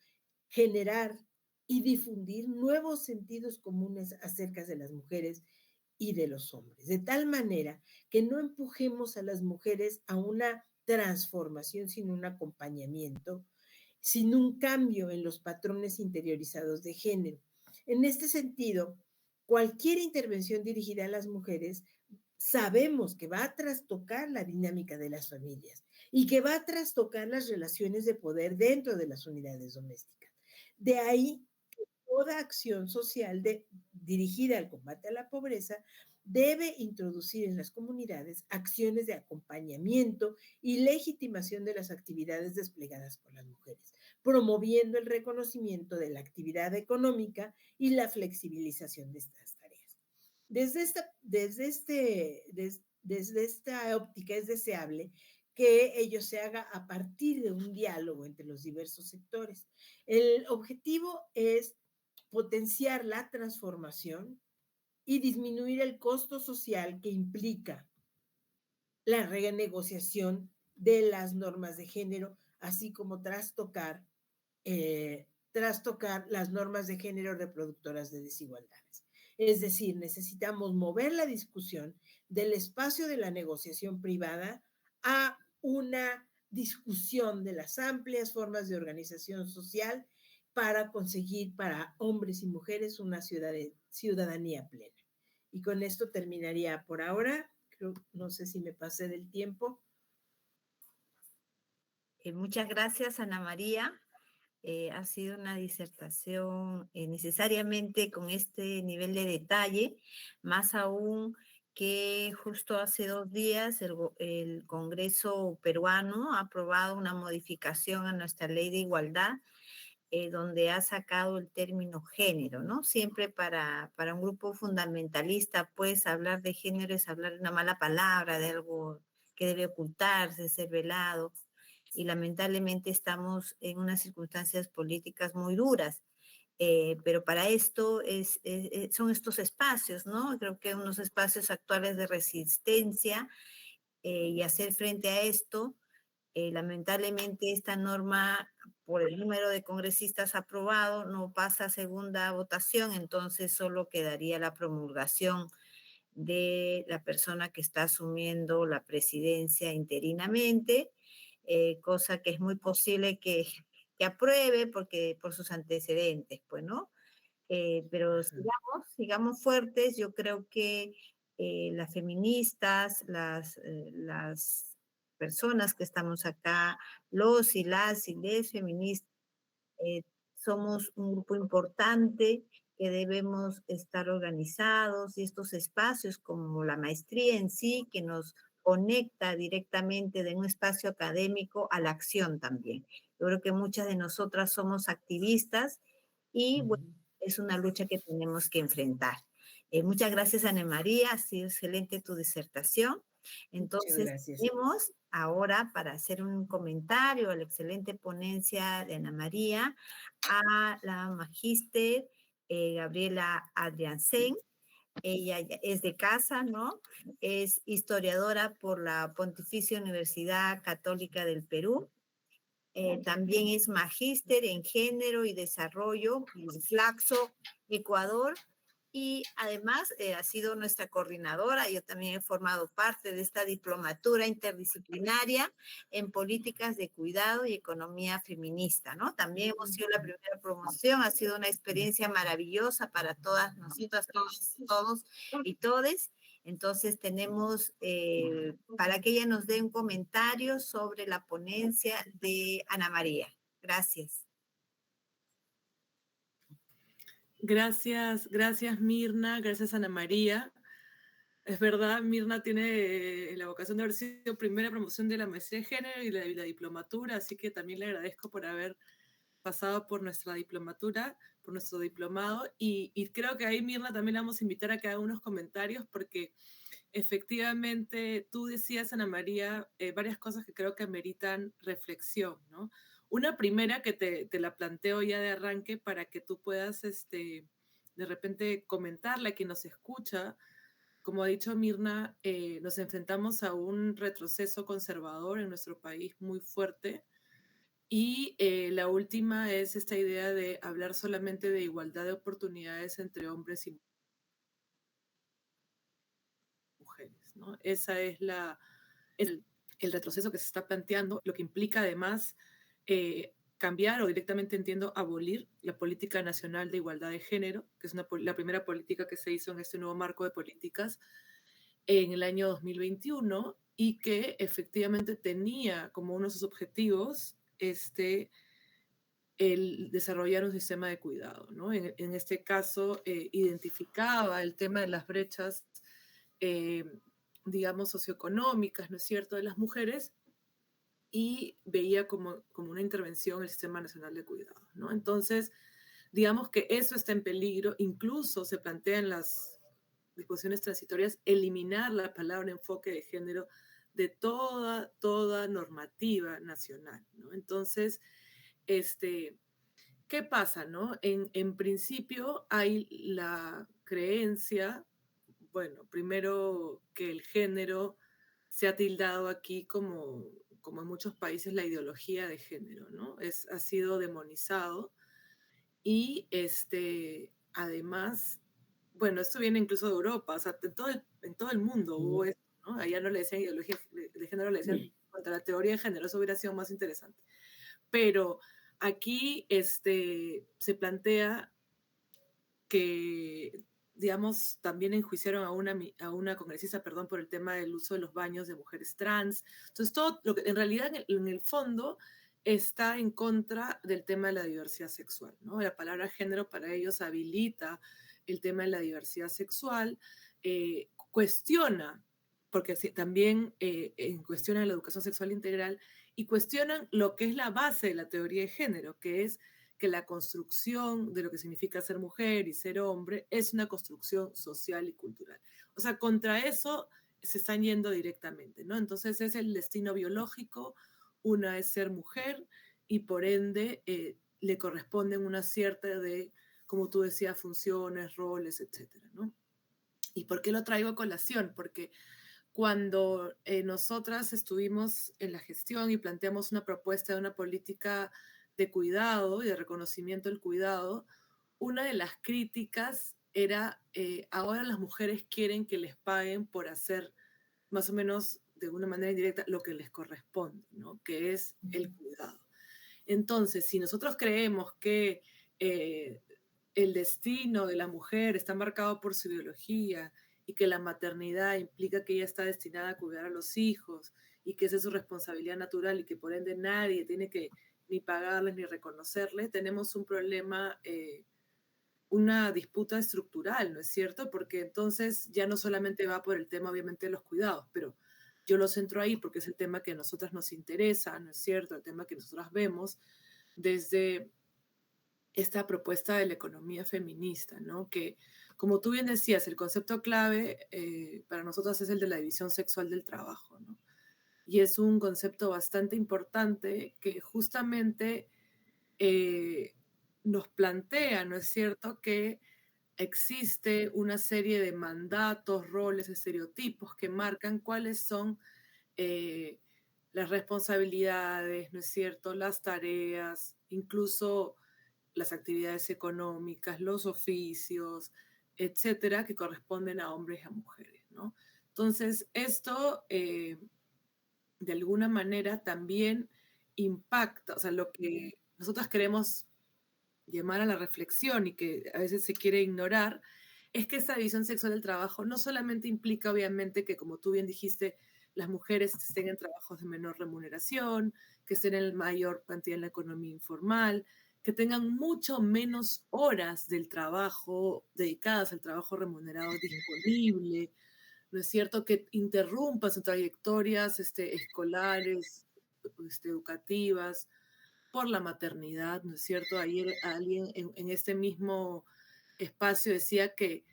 B: generar y difundir nuevos sentidos comunes acerca de las mujeres y de los hombres, de tal manera que no empujemos a las mujeres a una transformación, sino un acompañamiento, sin un cambio en los patrones interiorizados de género. En este sentido, cualquier intervención dirigida a las mujeres sabemos que va a trastocar la dinámica de las familias y que va a trastocar las relaciones de poder dentro de las unidades domésticas. De ahí que toda acción social dirigida al combate a la pobreza debe introducir en las comunidades acciones de acompañamiento y legitimación de las actividades desplegadas por las mujeres, promoviendo el reconocimiento de la actividad económica y la flexibilización de estas tareas. Desde esta óptica es deseable que ello se haga a partir de un diálogo entre los diversos sectores. El objetivo es potenciar la transformación y disminuir el costo social que implica la renegociación de las normas de género, así como trastocar las normas de género reproductoras de desigualdades. Es decir, necesitamos mover la discusión del espacio de la negociación privada a una discusión de las amplias formas de organización social para conseguir para hombres y mujeres una ciudadanía plena. Y con esto terminaría por ahora. No sé si me pasé del tiempo.
A: Muchas gracias, Ana María. Ha sido una disertación necesariamente con este nivel de detalle, más aún que justo hace 2 días el Congreso peruano ha aprobado una modificación a nuestra ley de igualdad, donde ha sacado el término género, ¿no? Siempre para un grupo fundamentalista, pues hablar de género es hablar de una mala palabra, de algo que debe ocultarse, ser velado, y lamentablemente estamos en unas circunstancias políticas muy duras. Pero para esto son estos espacios, ¿no? Creo que unos espacios actuales de resistencia y hacer frente a esto. Lamentablemente esta norma, por el número de congresistas aprobado, no pasa a segunda votación, entonces solo quedaría la promulgación de la persona que está asumiendo la presidencia interinamente, cosa que es muy posible que apruebe porque por sus antecedentes, pues, ¿no? Pero sigamos fuertes. Yo creo que las feministas, las personas que estamos acá, los y las feministas, somos un grupo importante que debemos estar organizados, y estos espacios como la maestría en sí, que nos conecta directamente de un espacio académico a la acción también. Yo creo que muchas de nosotras somos activistas y bueno, es una lucha que tenemos que enfrentar. Muchas gracias, Ana María, ha sido excelente tu disertación.
B: Muchas
A: Entonces,
B: gracias.
A: tenemos ahora para hacer un comentario a la excelente ponencia de Ana María a la magíster Gabriela Adriansen. Ella es de casa, ¿no? Es historiadora por la Pontificia Universidad Católica del Perú. También es magíster en género y desarrollo en Flaxo, Ecuador. Y además ha sido nuestra coordinadora. Yo también he formado parte de esta diplomatura interdisciplinaria en políticas de cuidado y economía feminista, ¿no? También hemos sido la primera promoción. Ha sido una experiencia maravillosa para todas nosotras, todos y todes. Entonces tenemos, para que ella nos dé un comentario sobre la ponencia de Ana María. Gracias.
C: Gracias Mirna, gracias Ana María. Es verdad, Mirna tiene la vocación de haber sido primera promoción de la maestría de género y la diplomatura, así que también le agradezco por haber pasado por nuestra diplomatura, por nuestro diplomado, y creo que ahí Mirna también la vamos a invitar a que haga unos comentarios, porque efectivamente tú decías, Ana María, varias cosas que creo que ameritan reflexión, ¿no? Una primera que te la planteo ya de arranque para que tú puedas de repente comentarle a quien nos escucha. Como ha dicho Mirna, nos enfrentamos a un retroceso conservador en nuestro país muy fuerte. Y la última es esta idea de hablar solamente de igualdad de oportunidades entre hombres y mujeres, ¿no? Esa es el retroceso que se está planteando, lo que implica además cambiar o directamente, entiendo, abolir la Política Nacional de Igualdad de Género, que es la primera política que se hizo en este nuevo marco de políticas en el año 2021 y que efectivamente tenía como uno de sus objetivos el desarrollar un sistema de cuidado, ¿no? En este caso, identificaba el tema de las brechas, digamos, socioeconómicas, ¿no es cierto?, de las mujeres y veía como una intervención el Sistema Nacional de Cuidado, ¿no? Entonces, digamos que eso está en peligro, incluso se plantea en las disposiciones transitorias eliminar la palabra enfoque de género de toda normativa nacional, ¿no? Entonces, ¿qué pasa, no? En principio hay la creencia, bueno, primero que el género se ha tildado aquí como en muchos países la ideología de género, ¿no? Ha sido demonizado y además, bueno, esto viene incluso de Europa, o sea, en todo el mundo hubo esto, ¿no? Allá no le decían ideología de género, le decían contra la teoría de género, eso hubiera sido más interesante. Pero aquí se plantea que, digamos, también enjuiciaron a una congresista, perdón, por el tema del uso de los baños de mujeres trans. Entonces, todo lo que en realidad en el fondo está en contra del tema de la diversidad sexual, ¿no? La palabra género para ellos habilita el tema de la diversidad sexual, cuestiona, porque también cuestiona la educación sexual integral y cuestionan lo que es la base de la teoría de género, que es que la construcción de lo que significa ser mujer y ser hombre es una construcción social y cultural. O sea, contra eso se están yendo directamente, ¿no? Entonces es el destino biológico, una es ser mujer y por ende le corresponden una cierta de, como tú decías, funciones, roles, etcétera, ¿no? ¿Y por qué lo traigo a colación? Porque cuando nosotras estuvimos en la gestión y planteamos una propuesta de una política de cuidado y de reconocimiento del cuidado, una de las críticas era, ahora las mujeres quieren que les paguen por hacer más o menos de una manera indirecta lo que les corresponde, ¿no? Que es el cuidado. Entonces, si nosotros creemos que el destino de la mujer está marcado por su biología y que la maternidad implica que ella está destinada a cuidar a los hijos y que esa es su responsabilidad natural y que por ende nadie tiene que ni pagarles ni reconocerles, tenemos un problema, una disputa estructural, ¿no es cierto? Porque entonces ya no solamente va por el tema, obviamente, de los cuidados, pero yo lo centro ahí porque es el tema que a nosotras nos interesa, ¿no es cierto? El tema que nosotras vemos desde esta propuesta de la economía feminista, ¿no? Que, como tú bien decías, el concepto clave para nosotros es el de la división sexual del trabajo, ¿no? Y es un concepto bastante importante que justamente nos plantea, ¿no es cierto?, que existe una serie de mandatos, roles, estereotipos que marcan cuáles son eh, las responsabilidades, ¿no es cierto?, las tareas, incluso las actividades económicas, los oficios, etcétera, que corresponden a hombres y a mujeres, ¿no? Entonces, esto de alguna manera también impacta, o sea, lo que nosotros queremos llamar a la reflexión y que a veces se quiere ignorar, es que esta división sexual del trabajo no solamente implica, obviamente, que como tú bien dijiste, las mujeres estén en trabajos de menor remuneración, que estén en mayor cantidad en la economía informal, que tengan mucho menos horas del trabajo dedicadas al trabajo remunerado disponible, ¿no es cierto? Que interrumpan sus trayectorias escolares, educativas, por la maternidad, ¿no es cierto? Ayer alguien en este mismo espacio decía que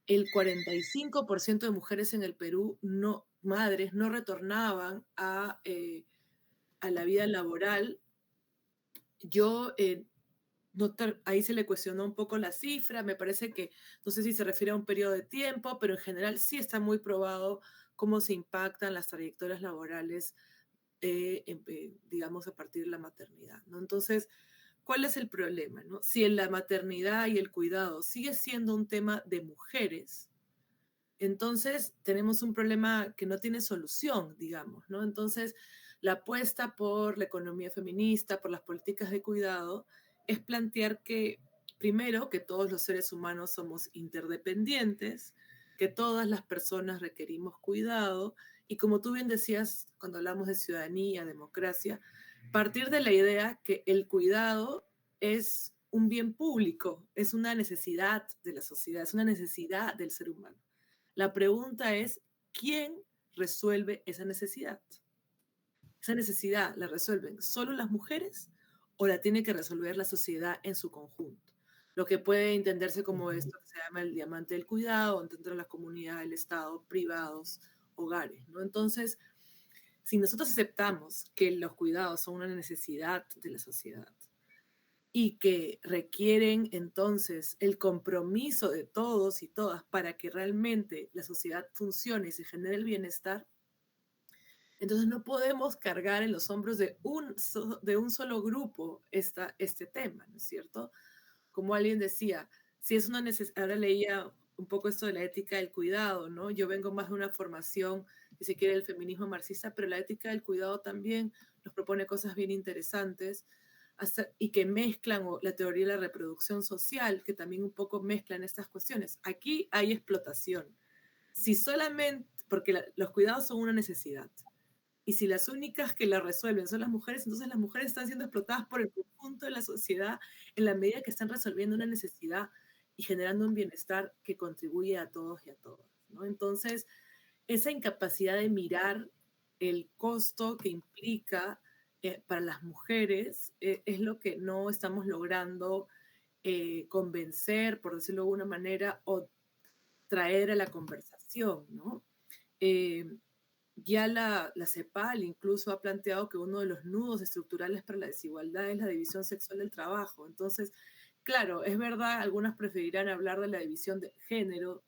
C: el 45% de mujeres en el Perú, no, madres, no retornaban a la vida laboral. Yo, ahí se le cuestionó un poco la cifra, me parece que, no sé si se refiere a un periodo de tiempo, pero en general sí está muy probado cómo se impactan las trayectorias laborales, digamos, a partir de la maternidad, ¿no? Entonces, ¿cuál es el problema, no? Si en la maternidad y el cuidado sigue siendo un tema de mujeres, entonces tenemos un problema que no tiene solución, digamos, ¿no? Entonces, la apuesta por la economía feminista, por las políticas de cuidado, es plantear que, primero, que todos los seres humanos somos interdependientes, que todas las personas requerimos cuidado, y como tú bien decías cuando hablamos de ciudadanía, democracia, partir de la idea que el cuidado es un bien público, es una necesidad de la sociedad, es una necesidad del ser humano. La pregunta es, ¿quién resuelve esa necesidad? ¿Esa necesidad la resuelven solo las mujeres o la tiene que resolver la sociedad en su conjunto? Lo que puede entenderse como esto que se llama el diamante del cuidado, entre las comunidades, el Estado, privados, hogares, ¿no? Entonces, si nosotros aceptamos que los cuidados son una necesidad de la sociedad, y que requieren entonces el compromiso de todos y todas para que realmente la sociedad funcione y se genere el bienestar, entonces no podemos cargar en los hombros de un solo grupo este tema, ¿no es cierto? Como alguien decía, si es una necesidad, ahora leía un poco esto de la ética del cuidado, ¿no? Yo vengo más de una formación, si se quiere, el feminismo marxista, pero la ética del cuidado también nos propone cosas bien interesantes y que mezclan la teoría de la reproducción social, que también un poco mezclan estas cuestiones. Aquí hay explotación. Si solamente, porque los cuidados son una necesidad, y si las únicas que la resuelven son las mujeres, entonces las mujeres están siendo explotadas por el conjunto de la sociedad en la medida que están resolviendo una necesidad y generando un bienestar que contribuye a todos y a todas, ¿no? Entonces, esa incapacidad de mirar el costo que implica para las mujeres es lo que no estamos logrando convencer, por decirlo de alguna manera, o traer a la conversación, ¿no? Ya la CEPAL incluso ha planteado que uno de los nudos estructurales para la desigualdad es la división sexual del trabajo. Entonces, claro, es verdad, algunas preferirán hablar de la división de género,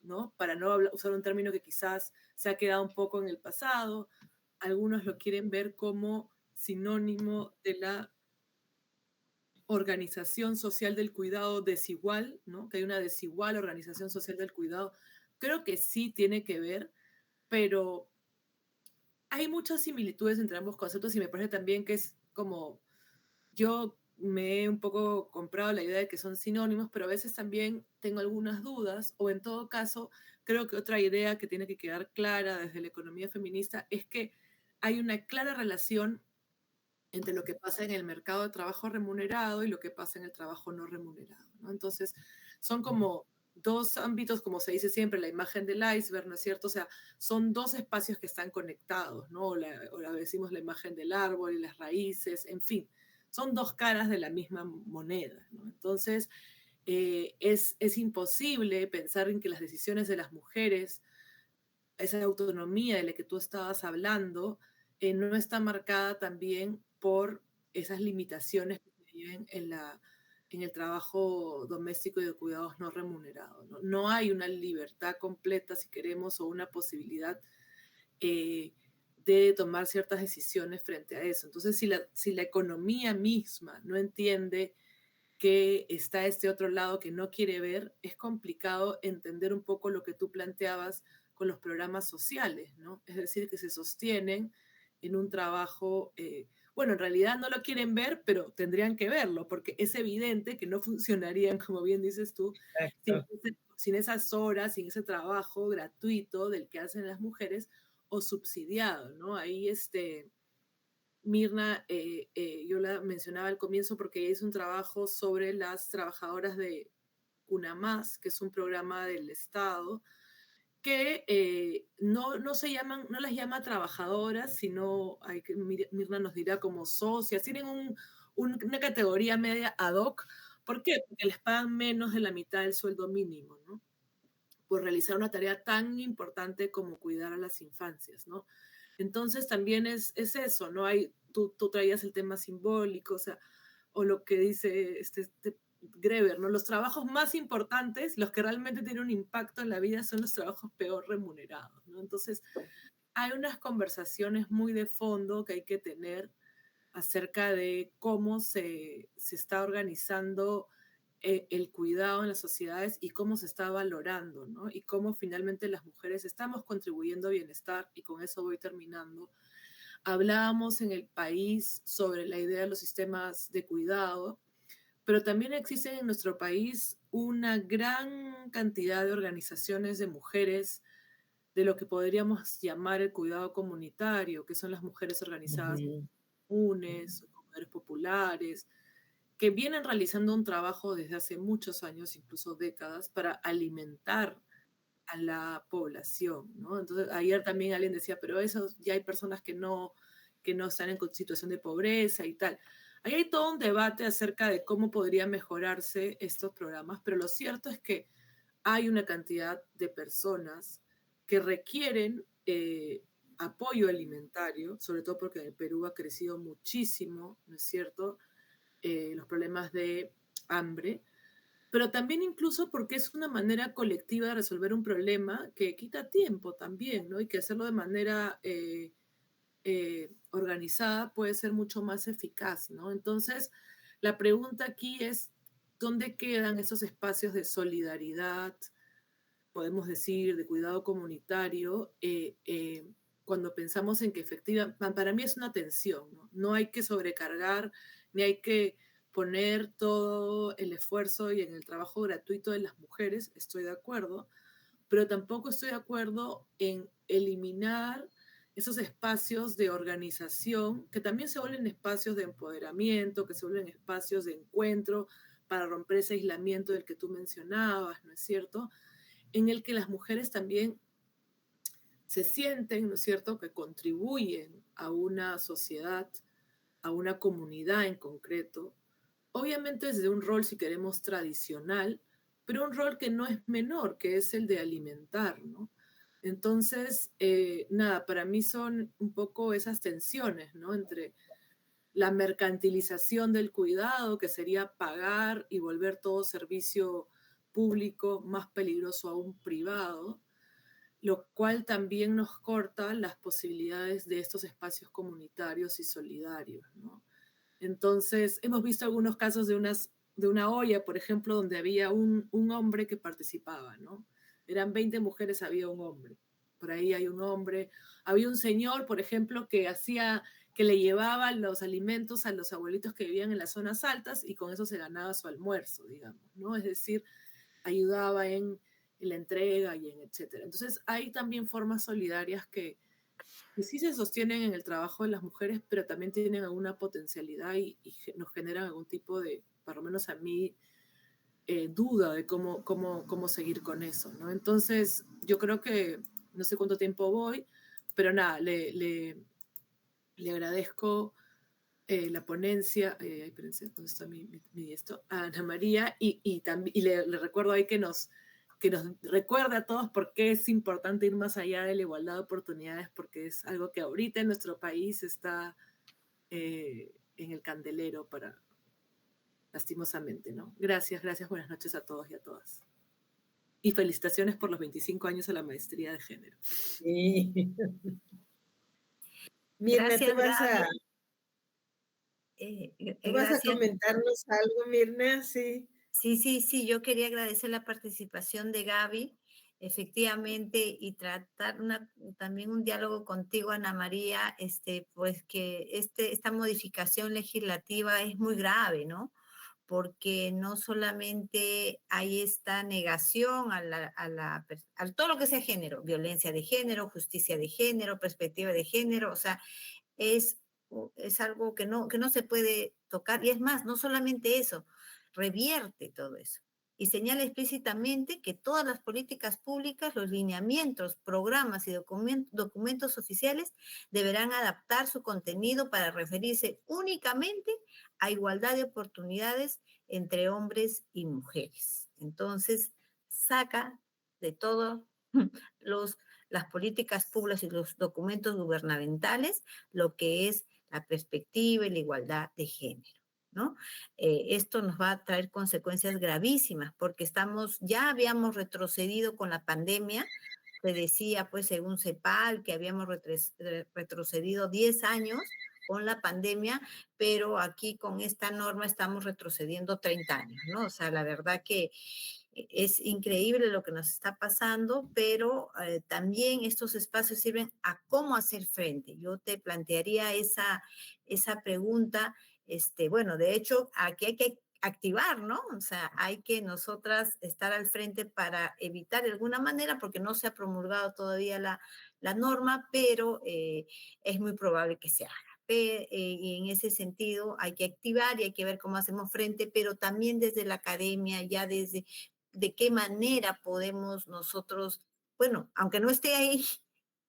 C: ¿no? Para no usar un término que quizás se ha quedado un poco en el pasado. Algunos lo quieren ver como sinónimo de la organización social del cuidado desigual, ¿no? Que hay una desigual organización social del cuidado. Creo que sí tiene que ver, pero hay muchas similitudes entre ambos conceptos y me parece también que es como yo me he un poco comprado la idea de que son sinónimos, pero a veces también tengo algunas dudas, o en todo caso, creo que otra idea que tiene que quedar clara desde la economía feminista es que hay una clara relación entre lo que pasa en el mercado de trabajo remunerado y lo que pasa en el trabajo no remunerado, ¿no? Entonces, son como dos ámbitos, como se dice siempre, la imagen del iceberg, ¿no es cierto? O sea, son dos espacios que están conectados, ¿no? O la decimos la imagen del árbol y las raíces, en fin, son dos caras de la misma moneda, ¿no? Entonces, es imposible pensar en que las decisiones de las mujeres, esa autonomía de la que tú estabas hablando, no está marcada también por esas limitaciones que se viven en el trabajo doméstico y de cuidados no remunerados. ¿No? No hay una libertad completa, si queremos, o una posibilidad eh, de tomar ciertas decisiones frente a eso. Entonces, si la economía misma no entiende que está este otro lado que no quiere ver, es complicado entender un poco lo que tú planteabas con los programas sociales, ¿no? Es decir, que se sostienen en un trabajo, bueno, en realidad no lo quieren ver, pero tendrían que verlo, porque es evidente que no funcionarían, como bien dices tú, sin,
B: Exacto.
C: sin esas horas, sin ese trabajo gratuito del que hacen las mujeres o subsidiado, ¿no? Ahí Mirna, yo la mencionaba al comienzo porque es un trabajo sobre las trabajadoras de UNAMAS, que es un programa del Estado, que no se llaman, no las llama trabajadoras, sino, Mirna nos dirá como socias, tienen una categoría media ad hoc. ¿Por qué? Porque les pagan menos de la mitad del sueldo mínimo, ¿no? Por realizar una tarea tan importante como cuidar a las infancias, ¿no? Entonces también es eso, ¿no? Tú traías el tema simbólico, o sea, o lo que dice Greber, ¿no? Los trabajos más importantes, los que realmente tienen un impacto en la vida, son los trabajos peor remunerados, ¿no? Entonces, hay unas conversaciones muy de fondo que hay que tener acerca de cómo se está organizando el cuidado en las sociedades y cómo se está valorando, ¿no? Y cómo finalmente las mujeres estamos contribuyendo a bienestar, y con eso voy terminando. Hablábamos en el país sobre la idea de los sistemas de cuidado, pero también existen en nuestro país una gran cantidad de organizaciones de mujeres de lo que podríamos llamar el cuidado comunitario, que son las mujeres organizadas en
B: Ujú.
C: comunes, comedores populares, que vienen realizando un trabajo desde hace muchos años, incluso décadas, para alimentar a la población, ¿no? Entonces, ayer también alguien decía, pero eso ya hay personas que no están en situación de pobreza y tal. Ahí hay todo un debate acerca de cómo podrían mejorarse estos programas, pero lo cierto es que hay una cantidad de personas que requieren apoyo alimentario, sobre todo porque en el Perú ha crecido muchísimo, ¿no es cierto? Los problemas de hambre, pero también incluso porque es una manera colectiva de resolver un problema que quita tiempo también, ¿no? Y que hacerlo de manera organizada puede ser mucho más eficaz, ¿no? Entonces, la pregunta aquí es, ¿dónde quedan esos espacios de solidaridad, podemos decir, de cuidado comunitario, cuando pensamos en que efectivamente, para mí es una tensión, ¿no? No hay que sobrecargar, ni hay que poner todo el esfuerzo y en el trabajo gratuito de las mujeres, estoy de acuerdo, pero tampoco estoy de acuerdo en eliminar esos espacios de organización que también se vuelven espacios de empoderamiento, que se vuelven espacios de encuentro para romper ese aislamiento del que tú mencionabas, ¿no es cierto? En el que las mujeres también se sienten, ¿no es cierto?, que contribuyen a una sociedad, a una comunidad en concreto, obviamente desde un rol, si queremos, tradicional, pero un rol que no es menor, que es el de alimentar, ¿no? Entonces, nada, para mí son un poco esas tensiones, ¿no? Entre la mercantilización del cuidado, que sería pagar y volver todo servicio público más peligroso aún privado, lo cual también nos corta las posibilidades de estos espacios comunitarios y solidarios, ¿no? Entonces, hemos visto algunos casos de una olla, por ejemplo, donde había un hombre que participaba, ¿no? Eran 20 mujeres, había un hombre. Por ahí hay un hombre. Había un señor, por ejemplo, que le llevaba los alimentos a los abuelitos que vivían en las zonas altas y con eso se ganaba su almuerzo, digamos, ¿no? Es decir, ayudaba en la entrega y en etcétera. Entonces, hay también formas solidarias que sí se sostienen en el trabajo de las mujeres, pero también tienen alguna potencialidad y nos generan algún tipo de, por lo menos a mí, duda de cómo seguir con eso, ¿no? Entonces, yo creo que, no sé cuánto tiempo voy, pero nada, le agradezco la ponencia, espérense, ¿dónde está esto? A Ana María, y le recuerdo ahí que nos recuerde a todos por qué es importante ir más allá de la igualdad de oportunidades, porque es algo que ahorita en nuestro país está en el candelero lastimosamente, ¿no? Gracias, buenas noches a todos y a todas. Y felicitaciones por los 25 años a la maestría de género.
B: Sí. Mirna,
A: Gracias, Gaby.
B: ¿Tú vas a
A: Gracias.
B: comentarnos algo, Mirna? Sí.
A: Sí, yo quería agradecer la participación de Gaby, efectivamente, y tratar también un diálogo contigo, Ana María, pues que esta modificación legislativa es muy grave, ¿no? Porque no solamente hay esta negación a todo lo que sea género, violencia de género, justicia de género, perspectiva de género, o sea, es, es algo que no se puede tocar. Y es más, no solamente eso, revierte todo eso y señala explícitamente que todas las políticas públicas, los lineamientos, programas y documentos oficiales deberán adaptar su contenido para referirse únicamente a igualdad de oportunidades entre hombres y mujeres. Entonces, saca de todas las políticas públicas y los documentos gubernamentales lo que es la perspectiva y la igualdad de género, ¿no? Esto nos va a traer consecuencias gravísimas porque ya habíamos retrocedido con la pandemia. Se decía, pues, según CEPAL, que habíamos retrocedido 10 años con la pandemia, pero aquí con esta norma estamos retrocediendo 30 años, ¿no? O sea, la verdad que es increíble lo que nos está pasando, pero también estos espacios sirven a cómo hacer frente. Yo te plantearía esa pregunta. Bueno, de hecho, aquí hay que activar, ¿no? O sea, hay que nosotras estar al frente para evitar de alguna manera, porque no se ha promulgado todavía la norma, pero es muy probable que se haga. Y en ese sentido hay que activar y hay que ver cómo hacemos frente, pero también desde la academia, ya desde de qué manera podemos nosotros, bueno, aunque no esté ahí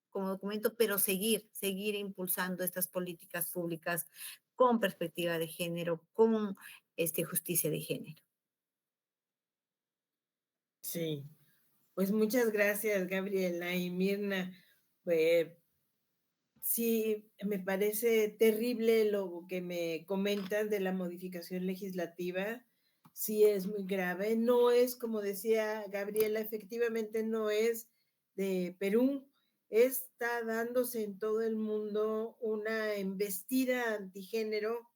A: como documento, pero seguir impulsando estas políticas públicas con perspectiva de género, con justicia de género.
B: Sí, pues muchas gracias, Gabriela y Mirna. Pues, sí, me parece terrible lo que me comentan de la modificación legislativa. Sí, es muy grave. No es, como decía Gabriela, efectivamente no es de Perú. Está dándose en todo el mundo una embestida antigénero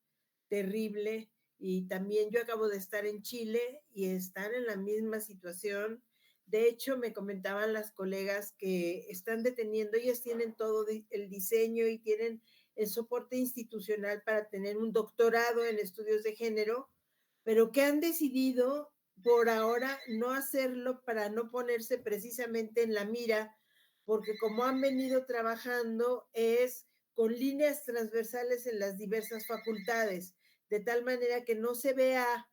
B: terrible. Y también yo acabo de estar en Chile y están en la misma situación. De hecho, me comentaban las colegas que están deteniendo, ellas tienen todo el diseño y tienen el soporte institucional para tener un doctorado en estudios de género, pero que han decidido por ahora no hacerlo para no ponerse precisamente en la mira, porque como han venido trabajando es con líneas transversales en las diversas facultades, de tal manera que no se vea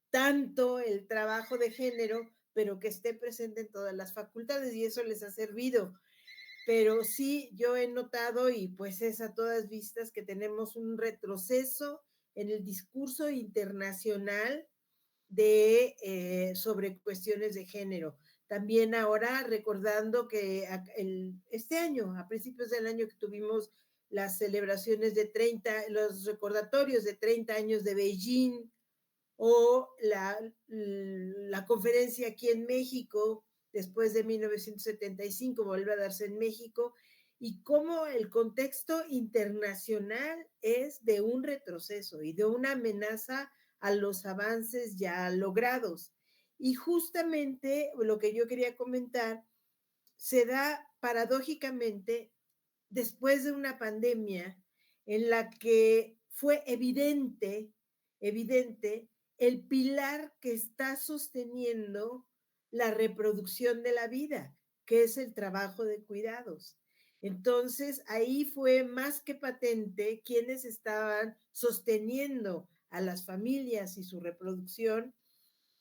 B: tanto el trabajo de género, pero que esté presente en todas las facultades y eso les ha servido. Pero sí, yo he notado y pues es a todas vistas que tenemos un retroceso en el discurso internacional sobre cuestiones de género. También ahora recordando que este año, a principios del año que tuvimos las celebraciones de los recordatorios de 30 años de Beijing, o la conferencia aquí en México, después de 1975, vuelve a darse en México, y cómo el contexto internacional es de un retroceso y de una amenaza a los avances ya logrados. Y justamente lo que yo quería comentar se da paradójicamente después de una pandemia en la que fue evidente el pilar que está sosteniendo la reproducción de la vida, que es el trabajo de cuidados. Entonces, ahí fue más que patente quienes estaban sosteniendo a las familias y su reproducción,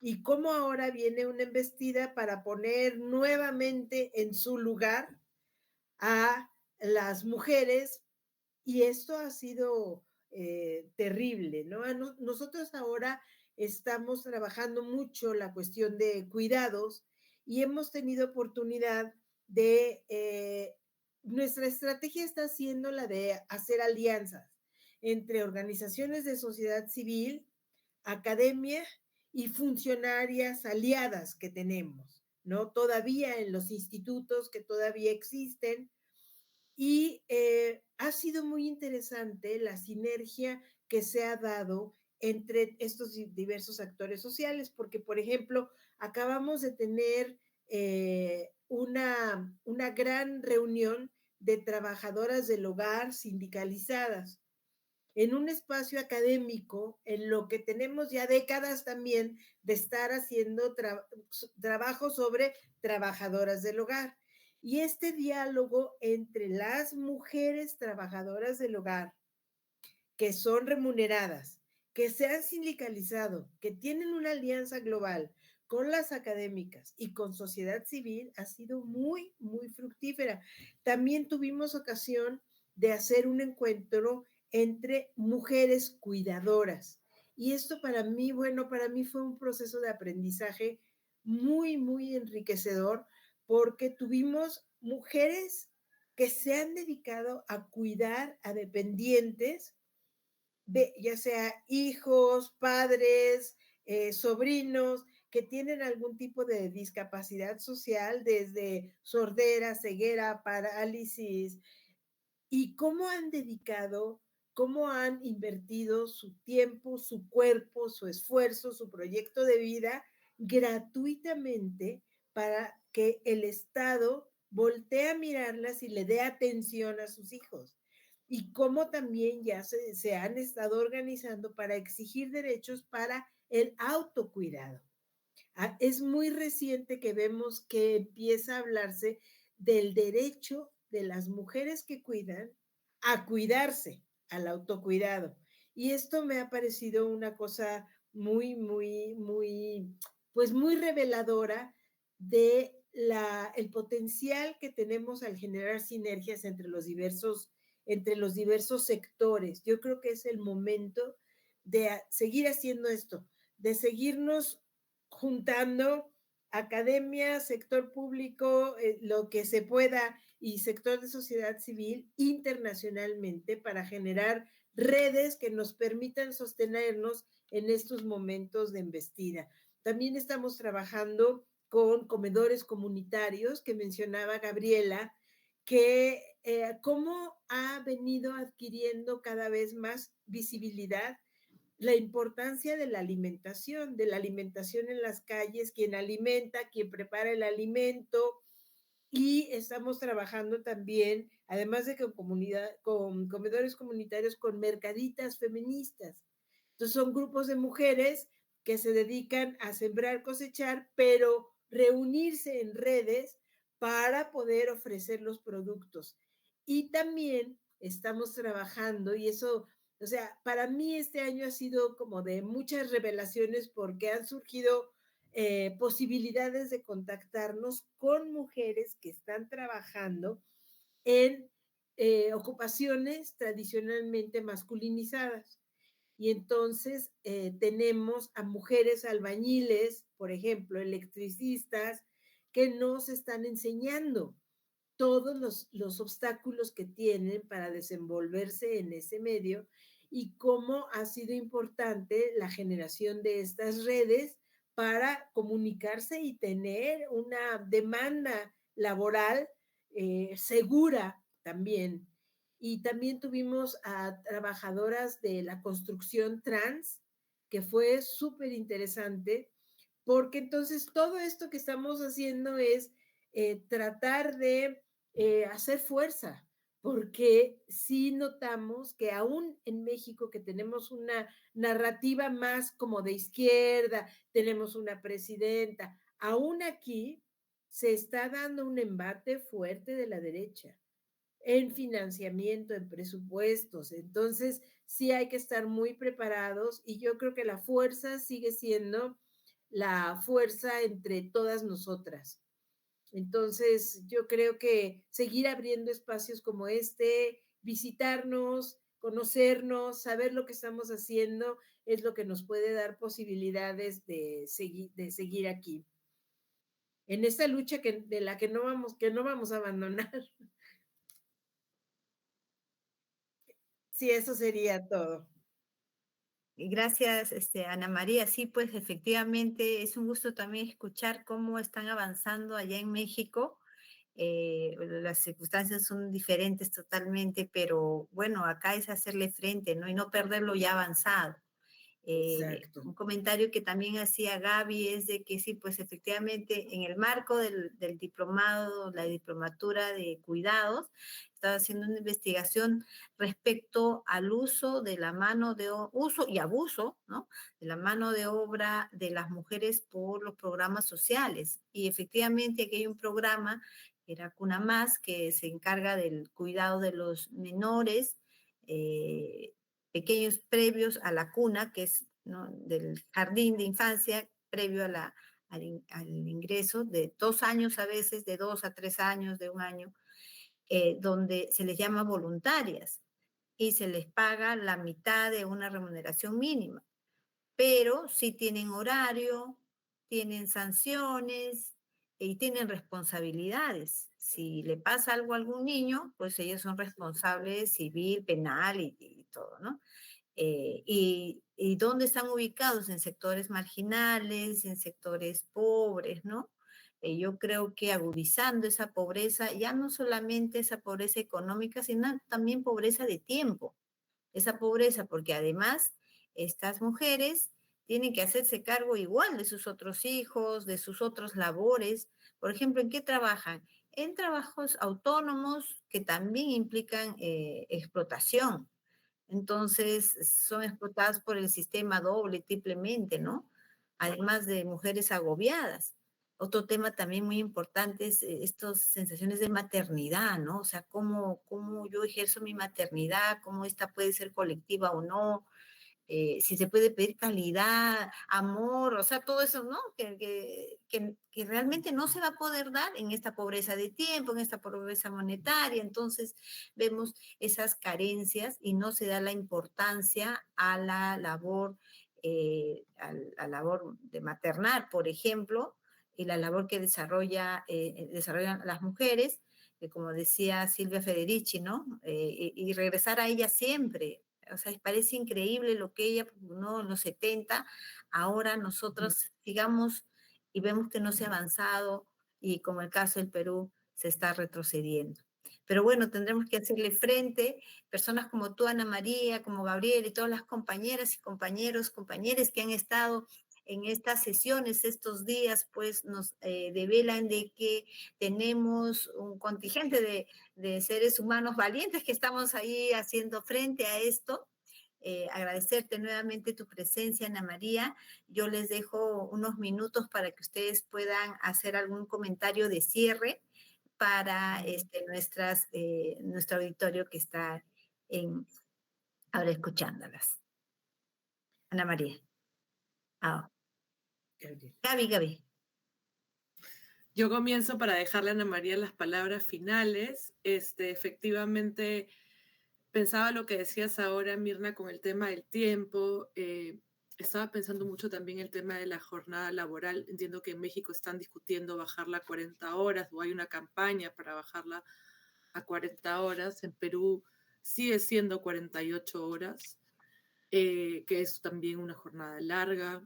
B: y cómo ahora viene una embestida para poner nuevamente en su lugar a las mujeres, y esto ha sido terrible, ¿no? Nosotros ahora estamos trabajando mucho la cuestión de cuidados y hemos tenido oportunidad de, nuestra estrategia está siendo la de hacer alianzas entre organizaciones de sociedad civil, academia y funcionarias aliadas que tenemos, ¿no? Todavía en los institutos que todavía existen, y ha sido muy interesante la sinergia que se ha dado entre estos diversos actores sociales, porque, por ejemplo, acabamos de tener una gran reunión de trabajadoras del hogar sindicalizadas en un espacio académico en lo que tenemos ya décadas también de estar haciendo trabajo sobre trabajadoras del hogar. Y este diálogo entre las mujeres trabajadoras del hogar, que son remuneradas, que se han sindicalizado, que tienen una alianza global con las académicas y con sociedad civil, ha sido muy, muy fructífera. También tuvimos ocasión de hacer un encuentro entre mujeres cuidadoras. Y esto para mí, bueno, para mí fue un proceso de aprendizaje muy, muy enriquecedor, porque tuvimos mujeres que se han dedicado a cuidar a dependientes, de, ya sea hijos, padres, sobrinos, que tienen algún tipo de discapacidad social, desde sordera, ceguera, parálisis, y cómo han dedicado, cómo han invertido su tiempo, su cuerpo, su esfuerzo, su proyecto de vida gratuitamente para que el Estado voltee a mirarlas y le dé atención a sus hijos. Y cómo también ya se han estado organizando para exigir derechos para el autocuidado. Es muy reciente que vemos que empieza a hablarse del derecho de las mujeres que cuidan a cuidarse, al autocuidado. Y esto me ha parecido una cosa muy, muy, muy, pues muy reveladora de el potencial que tenemos al generar sinergias entre los diversos sectores. Yo creo que es el momento de seguir haciendo esto, de seguirnos juntando academia, sector público, lo que se pueda, y sector de sociedad civil internacionalmente, para generar redes que nos permitan sostenernos en estos momentos de embestida. También estamos trabajando con comedores comunitarios, que mencionaba Gabriela, que cómo ha venido adquiriendo cada vez más visibilidad la importancia de la alimentación en las calles, quien alimenta, quien prepara el alimento. Y estamos trabajando también, además de con comedores comunitarios, con mercaditas feministas. Entonces son grupos de mujeres que se dedican a sembrar, cosechar, pero reunirse en redes para poder ofrecer los productos. Y también estamos trabajando, y eso, o sea, para mí este año ha sido como de muchas revelaciones, porque han surgido posibilidades de contactarnos con mujeres que están trabajando en ocupaciones tradicionalmente masculinizadas. Y entonces tenemos a mujeres albañiles, por ejemplo, electricistas, que nos están enseñando todos los obstáculos que tienen para desenvolverse en ese medio, y cómo ha sido importante la generación de estas redes para comunicarse y tener una demanda laboral segura también. Y también tuvimos a trabajadoras de la construcción trans, que fue súper interesante, porque entonces todo esto que estamos haciendo es tratar de hacer fuerza, porque sí notamos que aún en México, que tenemos una narrativa más como de izquierda, tenemos una presidenta, aún aquí se está dando un embate fuerte de la derecha en financiamiento, en presupuestos. Entonces, sí hay que estar muy preparados, y yo creo que la fuerza sigue siendo la fuerza entre todas nosotras. Entonces, yo creo que seguir abriendo espacios como este, visitarnos, conocernos, saber lo que estamos haciendo, es lo que nos puede dar posibilidades de seguir aquí. En esta lucha de la que no vamos a abandonar. Sí, eso sería todo.
A: Gracias, Ana María. Sí, pues efectivamente es un gusto también escuchar cómo están avanzando allá en México. Las circunstancias son diferentes totalmente, pero bueno, acá es hacerle frente, ¿no? Y no perder lo ya avanzado.
B: Exacto.
A: Un comentario que también hacía Gaby es de que sí, pues efectivamente en el marco del diplomado, la diplomatura de cuidados, estaba haciendo una investigación respecto al uso de la uso y abuso, ¿no? De la mano de obra de las mujeres por los programas sociales. Y efectivamente aquí hay un programa, que era Cuna Más, que se encarga del cuidado de los menores, pequeños previos a la cuna, que es, ¿no?, del jardín de infancia, previo al ingreso, de 2 años a veces, de 2 a 3 años, de 1 año, donde se les llama voluntarias y se les paga la mitad de una remuneración mínima, pero sí tienen horario, tienen sanciones y tienen responsabilidades. Si le pasa algo a algún niño, pues ellos son responsables civil, penal y todo, ¿no? Y dónde están ubicados, en sectores marginales, en sectores pobres, ¿no? Yo creo que agudizando esa pobreza, ya no solamente esa pobreza económica, sino también pobreza de tiempo, esa pobreza, porque además estas mujeres tienen que hacerse cargo igual de sus otros hijos, de sus otras labores. Por ejemplo, ¿en qué trabajan? En trabajos autónomos que también implican explotación. Entonces, son explotadas por el sistema doble, triplemente, ¿no? Además de mujeres agobiadas. Otro tema también muy importante es estas sensaciones de maternidad, ¿no? O sea, cómo yo ejerzo mi maternidad, cómo esta puede ser colectiva o no, si se puede pedir calidad, amor, o sea, todo eso, ¿no? Que realmente no se va a poder dar en esta pobreza de tiempo, en esta pobreza monetaria. Entonces, vemos esas carencias y no se da la importancia a la labor, a la labor de maternar, por ejemplo, y la labor que desarrollan las mujeres, que como decía Silvia Federici, ¿no? Y regresar a ella siempre. O sea, parece increíble lo que ella no en los 70, ahora nosotros sigamos y vemos que no se ha avanzado y como el caso del Perú se está retrocediendo. Pero bueno, tendremos que hacerle frente, personas como tú, Ana María, como Gabriel y todas las compañeras y compañeros que han estado en estas sesiones estos días, pues nos develan de que tenemos un contingente de seres humanos valientes que estamos ahí haciendo frente a esto. Agradecerte nuevamente tu presencia, Ana María. Yo les dejo unos minutos para que ustedes puedan hacer algún comentario de cierre para nuestro auditorio que está ahora escuchándolas. Ana María. Ah, Gaby.
C: Yo comienzo para dejarle a Ana María las palabras finales. Efectivamente, pensaba lo que decías ahora, Mirna, con el tema del tiempo. Estaba pensando mucho también el tema de la jornada laboral. Entiendo que en México están discutiendo bajarla a 40 horas o hay una campaña para bajarla a 40 horas. En Perú sigue siendo 48 horas, que es también una jornada larga,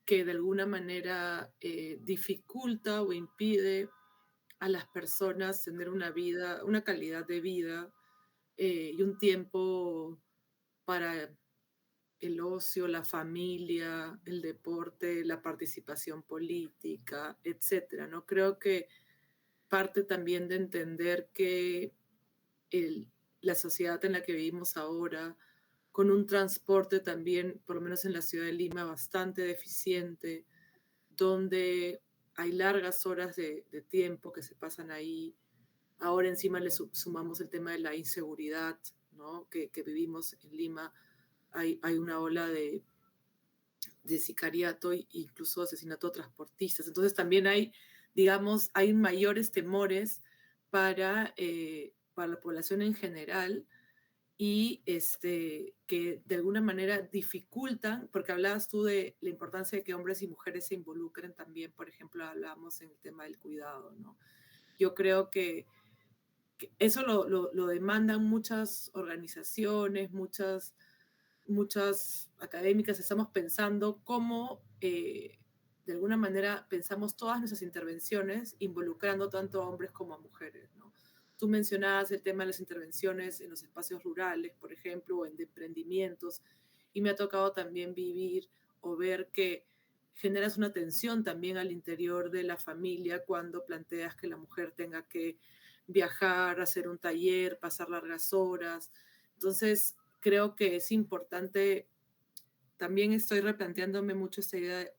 C: que de alguna manera dificulta o impide a las personas tener una vida, una calidad de vida y un tiempo para el ocio, la familia, el deporte, la participación política, etcétera, ¿no? Creo que parte también de entender que la sociedad en la que vivimos ahora, con un transporte también, por lo menos en la ciudad de Lima, bastante deficiente, donde hay largas horas de tiempo que se pasan ahí. Ahora encima le sumamos el tema de la inseguridad, ¿no? que vivimos en Lima. Hay una ola de de sicariato e incluso asesinato a transportistas. Entonces también hay, digamos, hay mayores temores para la población en general y que de alguna manera dificultan, porque hablabas tú de la importancia de que hombres y mujeres se involucren también, por ejemplo, hablamos en el tema del cuidado, ¿no? Yo creo que eso lo demandan muchas organizaciones, muchas académicas. Estamos pensando cómo, de alguna manera, pensamos todas nuestras intervenciones involucrando tanto a hombres como a mujeres, ¿no? Tú mencionabas el tema de las intervenciones en los espacios rurales, por ejemplo, o en emprendimientos, y me ha tocado también vivir o ver que generas una tensión también al interior de la familia cuando planteas que la mujer tenga que viajar, hacer un taller, pasar largas horas. Entonces, creo que es importante, también estoy replanteándome mucho esta idea,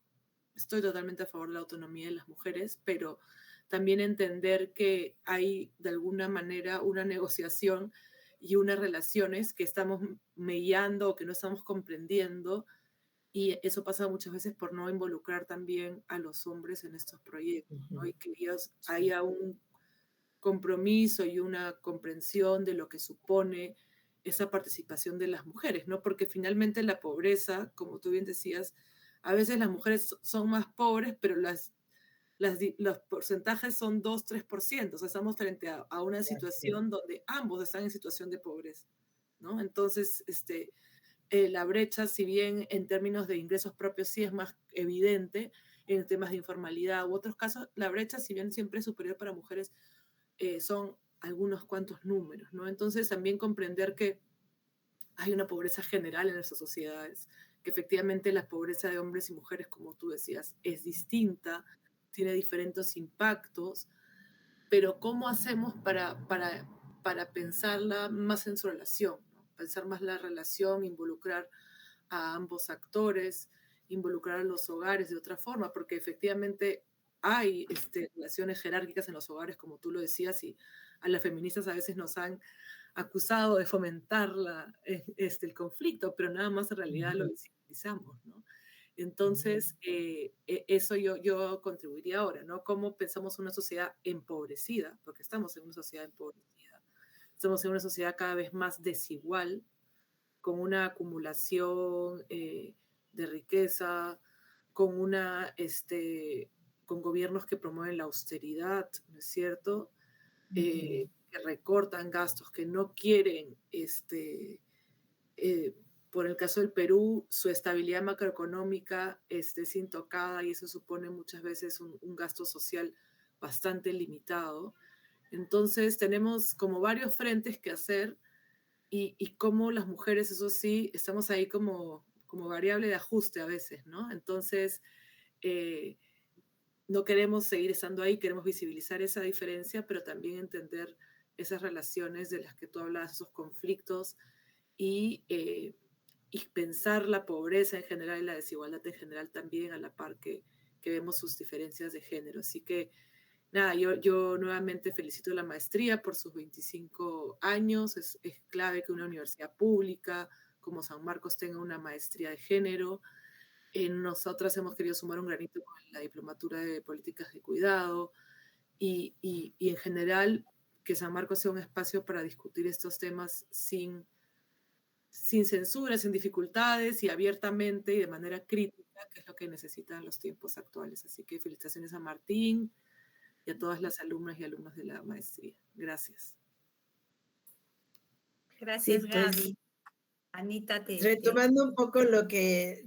C: estoy totalmente a favor de la autonomía de las mujeres, pero también entender que hay de alguna manera una negociación y unas relaciones que estamos mellando o que no estamos comprendiendo, y eso pasa muchas veces por no involucrar también a los hombres en estos proyectos, ¿no? Y que ellos haya un compromiso y una comprensión de lo que supone esa participación de las mujeres, ¿no? Porque finalmente la pobreza, como tú bien decías, a veces las mujeres son más pobres, pero los porcentajes son 2-3%. O sea, estamos frente a una situación donde ambos están en situación de pobreza, ¿no? Entonces, la brecha, si bien en términos de ingresos propios sí es más evidente, en temas de informalidad u otros casos, la brecha, si bien siempre es superior para mujeres, son algunos cuantos números, ¿no? Entonces también comprender que hay una pobreza general en nuestras sociedades, que efectivamente la pobreza de hombres y mujeres, como tú decías, es distinta, tiene diferentes impactos, pero ¿cómo hacemos para pensarla más en su relación, ¿no? Pensar más la relación, involucrar a ambos actores, involucrar a los hogares de otra forma, porque efectivamente hay relaciones jerárquicas en los hogares, como tú lo decías, y a las feministas a veces nos han acusado de fomentar el conflicto, pero nada más en realidad lo visibilizamos, ¿no? Entonces, eso yo contribuiría ahora, ¿no? ¿Cómo pensamos una sociedad empobrecida? Porque estamos en una sociedad empobrecida. Estamos en una sociedad cada vez más desigual, con una acumulación de riqueza, con, con gobiernos que promueven la austeridad, ¿no es cierto? Que recortan gastos, que no quieren, por el caso del Perú, su estabilidad macroeconómica es intocada y eso supone muchas veces un gasto social bastante limitado. Entonces tenemos como varios frentes que hacer y cómo las mujeres, eso sí, estamos ahí como variable de ajuste a veces, ¿no? Entonces, eh, no queremos seguir estando ahí, queremos visibilizar esa diferencia, pero también entender esas relaciones de las que tú hablas, esos conflictos y pensar la pobreza en general y la desigualdad en general también a la par que vemos sus diferencias de género. Así que nada, yo nuevamente felicito la maestría por sus 25 años. Es clave que una universidad pública como San Marcos tenga una maestría de género. Nosotras hemos querido sumar un granito con la diplomatura de políticas de cuidado y en general que San Marcos sea un espacio para discutir estos temas sin censura, sin dificultades y abiertamente y de manera crítica, que es lo que necesitan los tiempos actuales. Así que felicitaciones a Martín y a todas las alumnas y alumnos de la maestría. Gracias.
A: Gracias,
B: Sí, pues,
A: Gaby. Anita,
B: retomando un poco lo que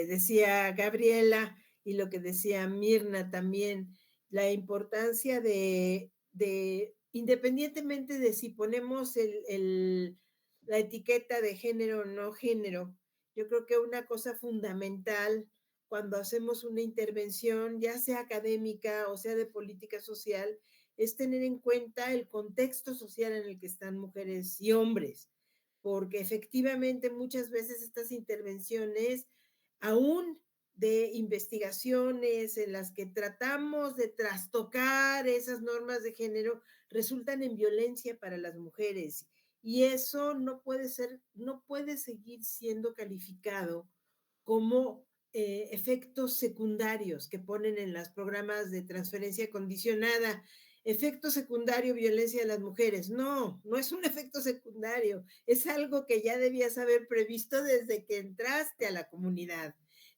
B: decía Gabriela y lo que decía Mirna también, la importancia de independientemente de si ponemos la etiqueta de género o no género, yo creo que una cosa fundamental cuando hacemos una intervención, ya sea académica o sea de política social, es tener en cuenta el contexto social en el que están mujeres y hombres, porque efectivamente muchas veces estas intervenciones, aún de investigaciones en las que tratamos de trastocar esas normas de género, resultan en violencia para las mujeres. Y eso no puede seguir siendo calificado como efectos secundarios que ponen en los programas de transferencia condicionada. Efecto secundario, violencia de las mujeres. No, no es un efecto secundario, es algo que ya debías haber previsto desde que entraste a la comunidad,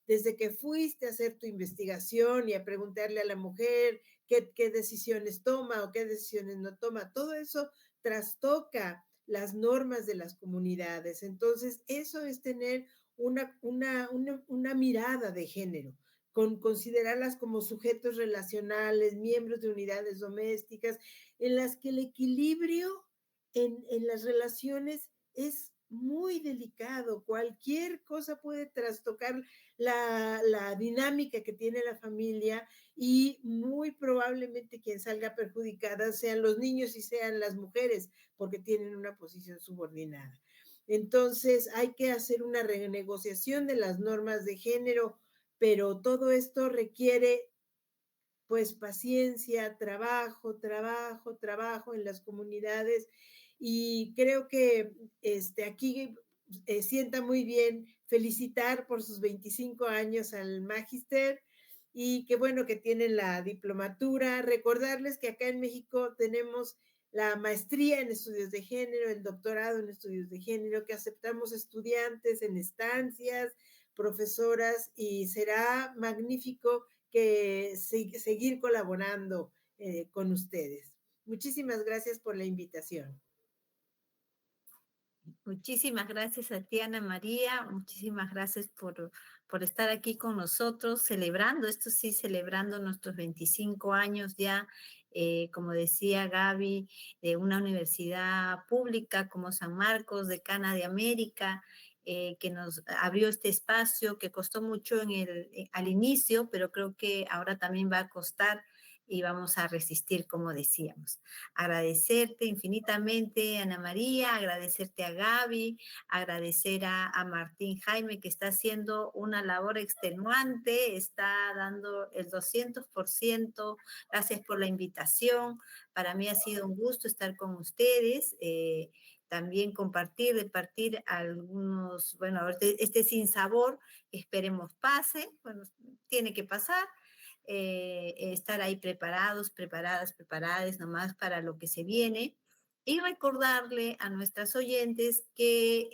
B: desde que fuiste a hacer tu investigación y a preguntarle a la mujer qué decisiones toma o qué decisiones no toma. Todo eso trastoca las normas de las comunidades. Entonces, eso es tener una mirada de género, con considerarlas como sujetos relacionales, miembros de unidades domésticas, en las que el equilibrio en las relaciones es muy delicado. Cualquier cosa puede trastocar la dinámica que tiene la familia y muy probablemente quien salga perjudicada sean los niños y sean las mujeres, porque tienen una posición subordinada. Entonces hay que hacer una renegociación de las normas de género, pero todo esto requiere pues paciencia, trabajo en las comunidades y creo que aquí sienta muy bien felicitar por sus 25 años al Magister y qué bueno que tienen la diplomatura. Recordarles que acá en México tenemos la maestría en estudios de género, el doctorado en estudios de género, que aceptamos estudiantes en estancias, profesoras, y será magnífico que seguir colaborando con ustedes. Muchísimas gracias por la invitación.
A: Muchísimas gracias a ti, Ana María. Muchísimas gracias por estar aquí con nosotros, celebrando, esto sí, celebrando nuestros 25 años ya, como decía Gaby, de una universidad pública como San Marcos, Decana de América, que nos abrió este espacio que costó mucho al inicio, pero creo que ahora también va a costar y vamos a resistir, como decíamos. Agradecerte infinitamente, Ana María, agradecerte a Gaby, agradecer a Martín Jaime, que está haciendo una labor extenuante, está dando el 200%. Gracias por la invitación. Para mí ha sido un gusto estar con ustedes. También departir algunos, bueno, este sinsabor, esperemos pase, bueno, tiene que pasar, estar ahí preparadas nomás para lo que se viene y recordarle a nuestras oyentes que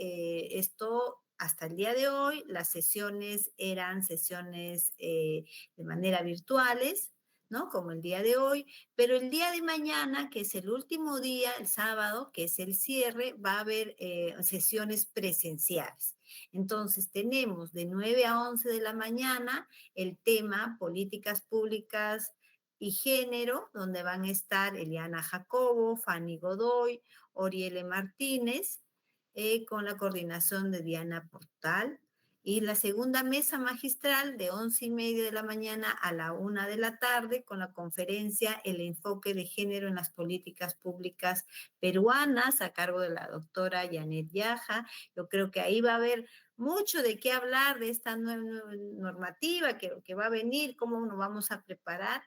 A: esto hasta el día de hoy, las sesiones eran sesiones de manera virtuales, ¿no? Como el día de hoy, pero el día de mañana, que es el último día, el sábado, que es el cierre, va a haber sesiones presenciales. Entonces, tenemos de 9 a 11 de la mañana el tema políticas públicas y género, donde van a estar Eliana Jacobo, Fanny Godoy, Oriele Martínez, con la coordinación de Diana Portal. Y la segunda mesa magistral de 11:30 de la mañana a la 1 de la tarde con la conferencia El enfoque de género en las políticas públicas peruanas a cargo de la doctora Janet Yaja. Yo creo que ahí va a haber mucho de qué hablar de esta nueva normativa que va a venir, cómo nos vamos a preparar.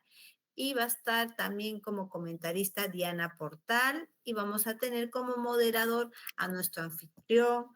A: Y va a estar también como comentarista Diana Portal y vamos a tener como moderador a nuestro anfitrión,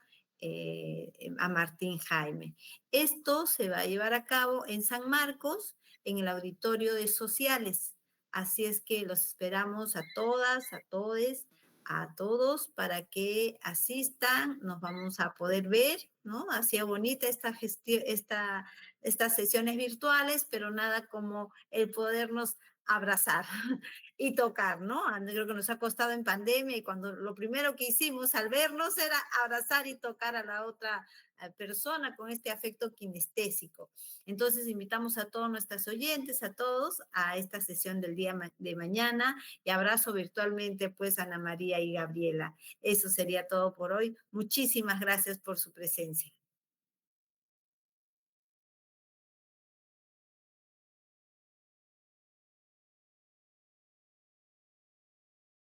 A: a Martín Jaime. Esto se va a llevar a cabo en San Marcos, en el auditorio de sociales. Así es que los esperamos a todas, a todes, a todos para que asistan, nos vamos a poder ver, ¿no? Hacía bonita esta gestión, estas sesiones virtuales, pero nada como el podernos abrazar y tocar, ¿no? Creo que nos ha costado en pandemia y cuando lo primero que hicimos al vernos era abrazar y tocar a la otra persona con este afecto kinestésico. Entonces invitamos a todos nuestros oyentes, a todos, a esta sesión del día de mañana y abrazo virtualmente pues a Ana María y Gabriela. Eso sería todo por hoy. Muchísimas gracias por su presencia.